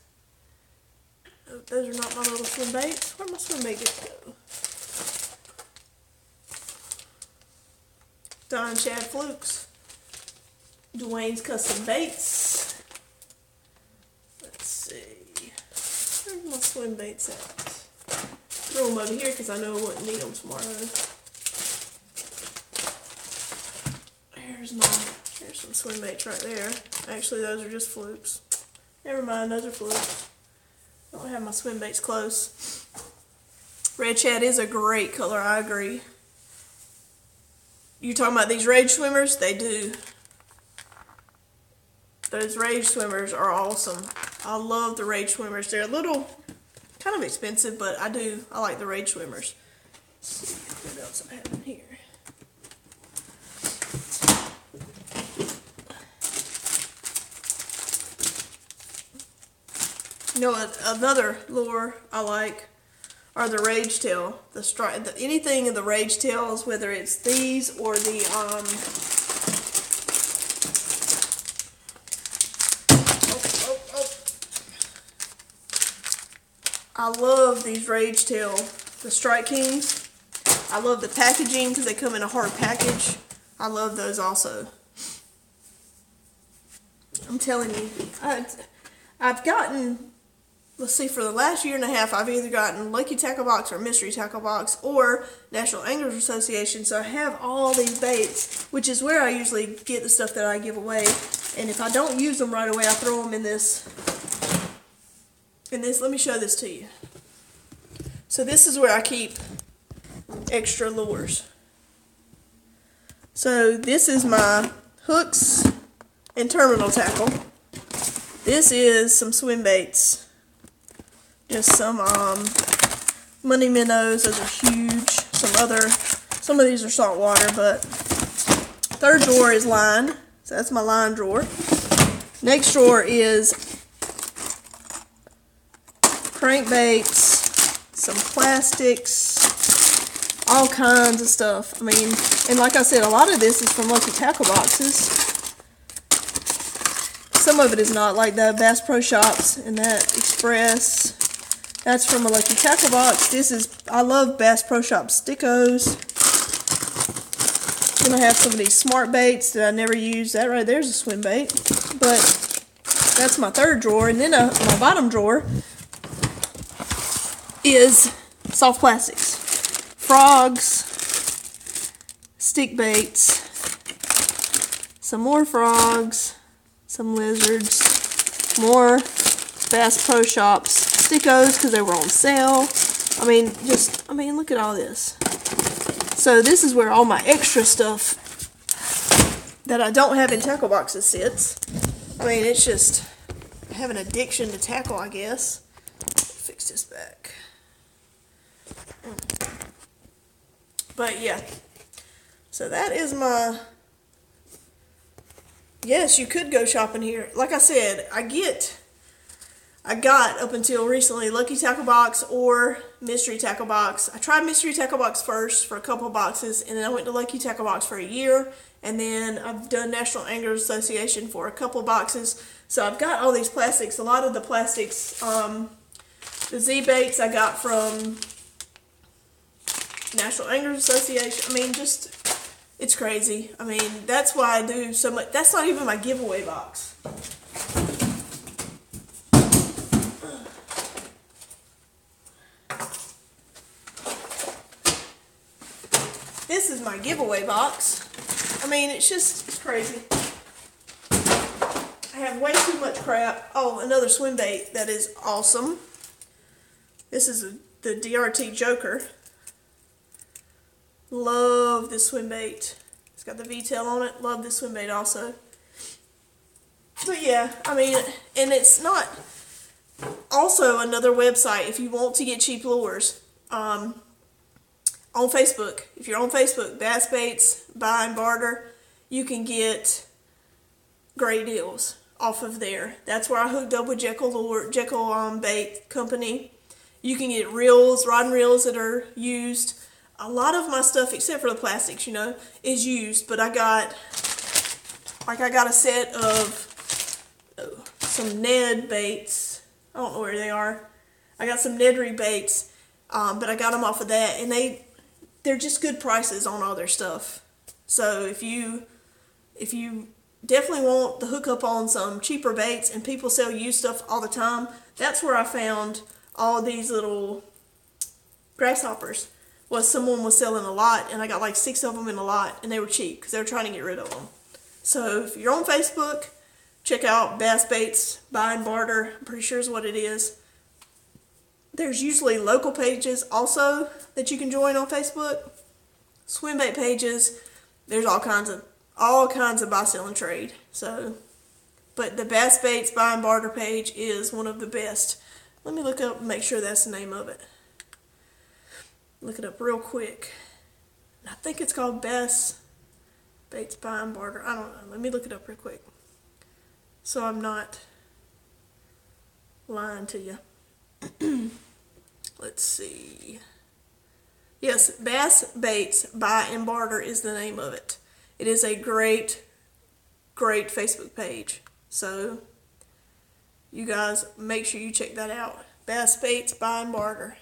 Oh, those are not my little swim baits. Where'd my swim bait go? Don Chad Flukes. Dwayne's Custom Baits. Let's see. Where's my swim baits at? Throw them over here because I know I wouldn't need them tomorrow. Here's some swim baits right there. Actually, those are just flukes. Never mind, those are flukes. I don't have my swim baits close. Red Shad is a great color, I agree. You talking about these Rage Swimmers? They do. Those Rage Swimmers are awesome. I love the Rage Swimmers. They're a little kind of expensive, but I like the Rage Swimmers. Let's see what else I have in here. You know, another lure I like are the Rage Tail. Anything in the Rage Tails, whether it's these or the I love these Rage Tail, the Strike Kings. I love the packaging because they come in a hard package. I love those also. I'm telling you, I've gotten, let's see, for the last year and a half, I've either gotten Lucky Tackle Box or Mystery Tackle Box or National Anglers Association. So I have all these baits, which is where I usually get the stuff that I give away. And if I don't use them right away, I throw them in this. Let me show this to you. So this is where I keep extra lures. So this is my hooks and terminal tackle. This is some swim baits. Just some money minnows. Those are huge. Some of these are saltwater, but third drawer is line. So that's my line drawer. Next drawer is crankbaits, some plastics, all kinds of stuff. I mean, and like I said, a lot of this is from Lucky Tackle Boxes. Some of it is not, like the Bass Pro Shops and that Express. That's from a Lucky Tackle Box. This is, I love Bass Pro Shop Stickos. Then I have some of these smart baits that I never use. That right there's a swim bait. But that's my third drawer. And then my bottom drawer is soft plastics. Frogs, stick baits, some more frogs, some lizards, more Bass Pro Shops Stickos because they were on sale. I mean, look at all this. So this is where all my extra stuff that I don't have in tackle boxes sits. I mean, it's just, I have an addiction to tackle, I guess. Fix this back. But yeah, so that is my, yes, you could go shopping here. Like I said, I got up until recently Lucky Tackle Box or Mystery Tackle Box. I tried Mystery Tackle Box first for a couple of boxes, and then I went to Lucky Tackle Box for a year, and then I've done National Anglers Association for a couple of boxes. So I've got all these plastics. A lot of the plastics, the Z-baits I got from National Anglers Association. I mean, just, it's crazy. I mean, that's why I do so much. That's not even my giveaway box. This is my giveaway box. I mean, it's just, it's crazy. I have way too much crap. Oh, another swim bait that is awesome. This is the DRT Joker. Love this swim bait. It's got the V-tail on it. Love this swim bait also. But yeah, I mean, and it's not, also another website if you want to get cheap lures. On Facebook, if you're on Facebook, Bass Baits, Buy and Barter, you can get great deals off of there. That's where I hooked up with Jekyll Bait Company. You can get reels, rod and reels that are used. A lot of my stuff, except for the plastics, you know, is used. But I got a set of some Ned baits. I don't know where they are. I got some Nedry baits, but I got them off of that, and they're just good prices on all their stuff. So if you definitely want the hookup on some cheaper baits, and people sell used stuff all the time, that's where I found all these little grasshoppers. Was someone was selling a lot, and I got like 6 of them in a lot, and they were cheap because they were trying to get rid of them. So if you're on Facebook, check out Bass Baits, Buy and Barter. I'm pretty sure is what it is. There's usually local pages also that you can join on Facebook. Swim bait pages. There's all kinds of buy, sell, and trade. So, but the Bass Baits Buy and Barter page is one of the best. Let me look up and make sure that's the name of it. Look it up real quick. I think it's called Bass Baits Buy and Barter. I don't know. Let me look it up real quick, so I'm not lying to you. Let's see. Yes, Bass Baits Buy and Barter is the name of it. It is a great Facebook page. So you guys make sure you check that out. Bass Baits Buy and Barter.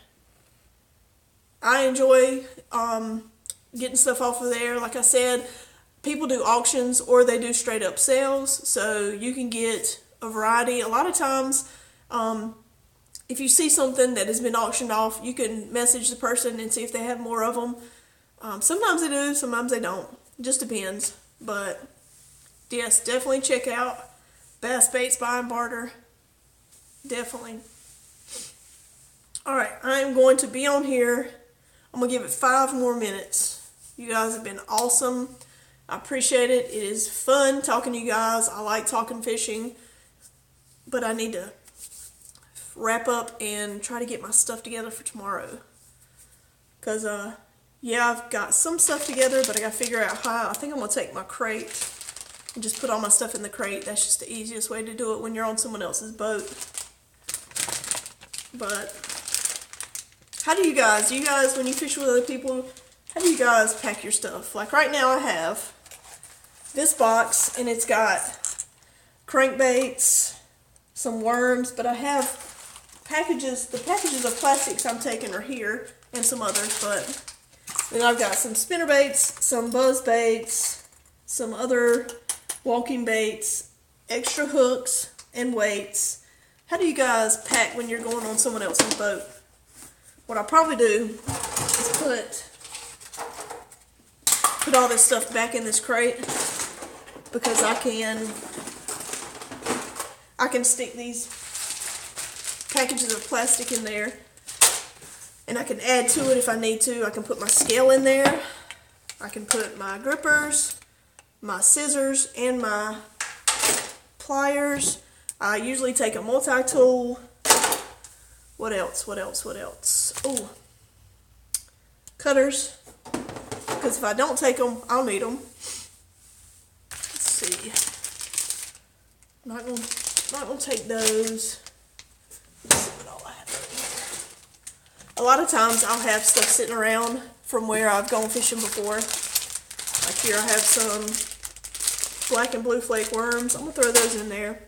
I enjoy getting stuff off of there. Like I said, people do auctions or they do straight up sales. So you can get a variety. A lot of times, if you see something that has been auctioned off, you can message the person and see if they have more of them. Sometimes they do, sometimes they don't. It just depends. But yes, definitely check out Bass Baits Buy and Barter. Definitely. Alright, I'm going to be on here. I'm going to give it 5 more minutes. You guys have been awesome. I appreciate it. It is fun talking to you guys. I like talking fishing. but I need to wrap up and try to get my stuff together for tomorrow. Because, yeah, I've got some stuff together, but I got to figure out how. I think I'm going to take my crate and just put all my stuff in the crate. That's just the easiest way to do it when you're on someone else's boat. But how do you guys, when you fish with other people, how do you guys pack your stuff? Like right now I have this box and it's got crankbaits, some worms, but I have packages, the packages of plastics I'm taking are here and some others, but then I've got some spinner baits, some buzz baits, some other walking baits, extra hooks and weights. How do you guys pack when you're going on someone else's boat? What I'll probably do is put all this stuff back in this crate, because I can stick these packages of plastic in there, and I can add to it if I need to. I can put my scale in there. I can put my grippers, my scissors, and my pliers. I usually take a multi-tool. What else? Oh, cutters. Because if I don't take them, I'll need them. Let's see. I'm not gonna take those. Let's see what all I have over here. A lot of times I'll have stuff sitting around from where I've gone fishing before. Like here I have some black and blue flake worms. I'm gonna throw those in there.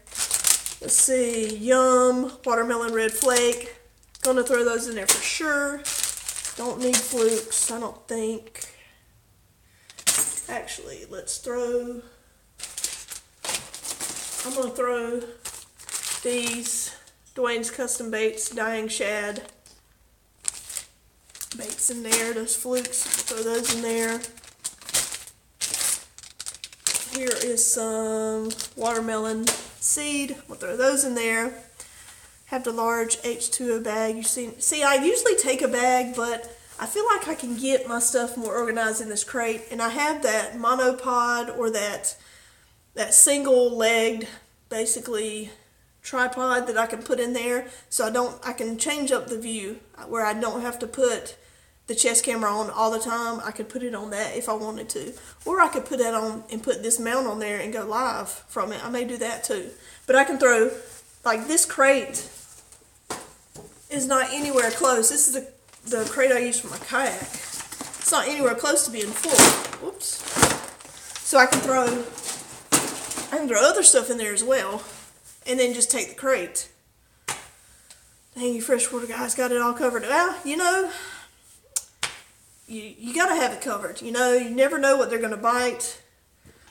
Let's see, yum, watermelon red flake. Gonna throw those in there for sure. Don't need flukes, I don't think. Actually, I'm gonna throw these Dwayne's Custom Baits Dying Shad baits in there, those flukes, throw those in there. Here is some watermelon seed, we'll throw those in there. Have the large H2O bag. See, I usually take a bag, but I feel like I can get my stuff more organized in this crate, and I have that monopod or that single-legged, basically, tripod that I can put in there, so I can change up the view where I don't have to put the chest camera on all the time. I could put it on that if I wanted to, or I could put that on and put this mount on there and go live from it. I may do that too, but I can throw, like, this crate is not anywhere close. This is the crate I use for my kayak. It's not anywhere close to being full. Whoops. So I can throw other stuff in there as well, and then just take the crate. Dang, you freshwater guys got it all covered. Well, you know, you gotta have it covered. You know, you never know what they're gonna bite,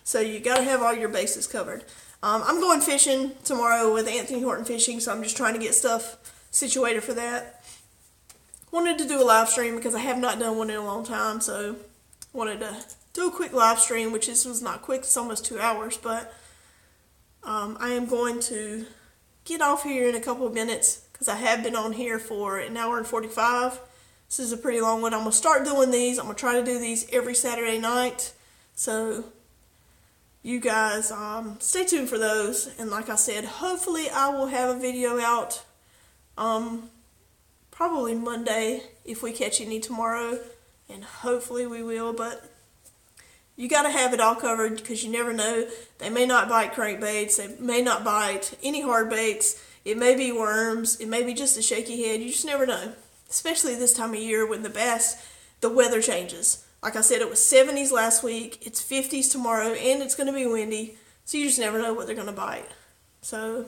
so you gotta have all your bases covered. I'm going fishing tomorrow with Anthony Horton Fishing, so I'm just trying to get stuff situated for that. Wanted to do a live stream because I have not done one in a long time, so wanted to do a quick live stream, which this was not quick, it's almost 2 hours, but I am going to get off here in a couple of minutes because I have been on here for an hour and 45. This is a pretty long one. I'm going to start doing these. I'm going to try to do these every Saturday night, so you guys stay tuned for those. And like I said, hopefully I will have a video out probably Monday if we catch any tomorrow, and hopefully we will, but you got to have it all covered because you never know. They may not bite crankbaits, they may not bite any hard baits, it may be worms, it may be just a shaky head, you just never know, especially this time of year when the weather changes. Like I said, it was 70s last week, it's 50s tomorrow, and it's going to be windy, so you just never know what they're going to bite. So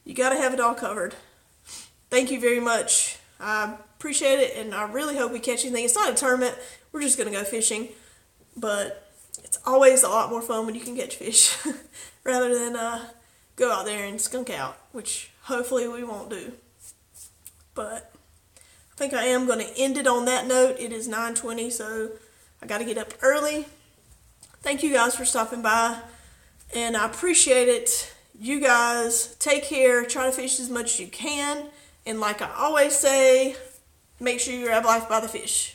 you got to have it all covered. Thank you very much. I appreciate it, and I really hope we catch anything. It's not a tournament. We're just going to go fishing, but it's always a lot more fun when you can catch fish rather than go out there and skunk out, which hopefully we won't do. But I think I am going to end it on that note. It is 9:20, so I got to get up early. Thank you guys for stopping by, and I appreciate it. You guys take care. Try to fish as much as you can. And like I always say, make sure you grab life by the fish.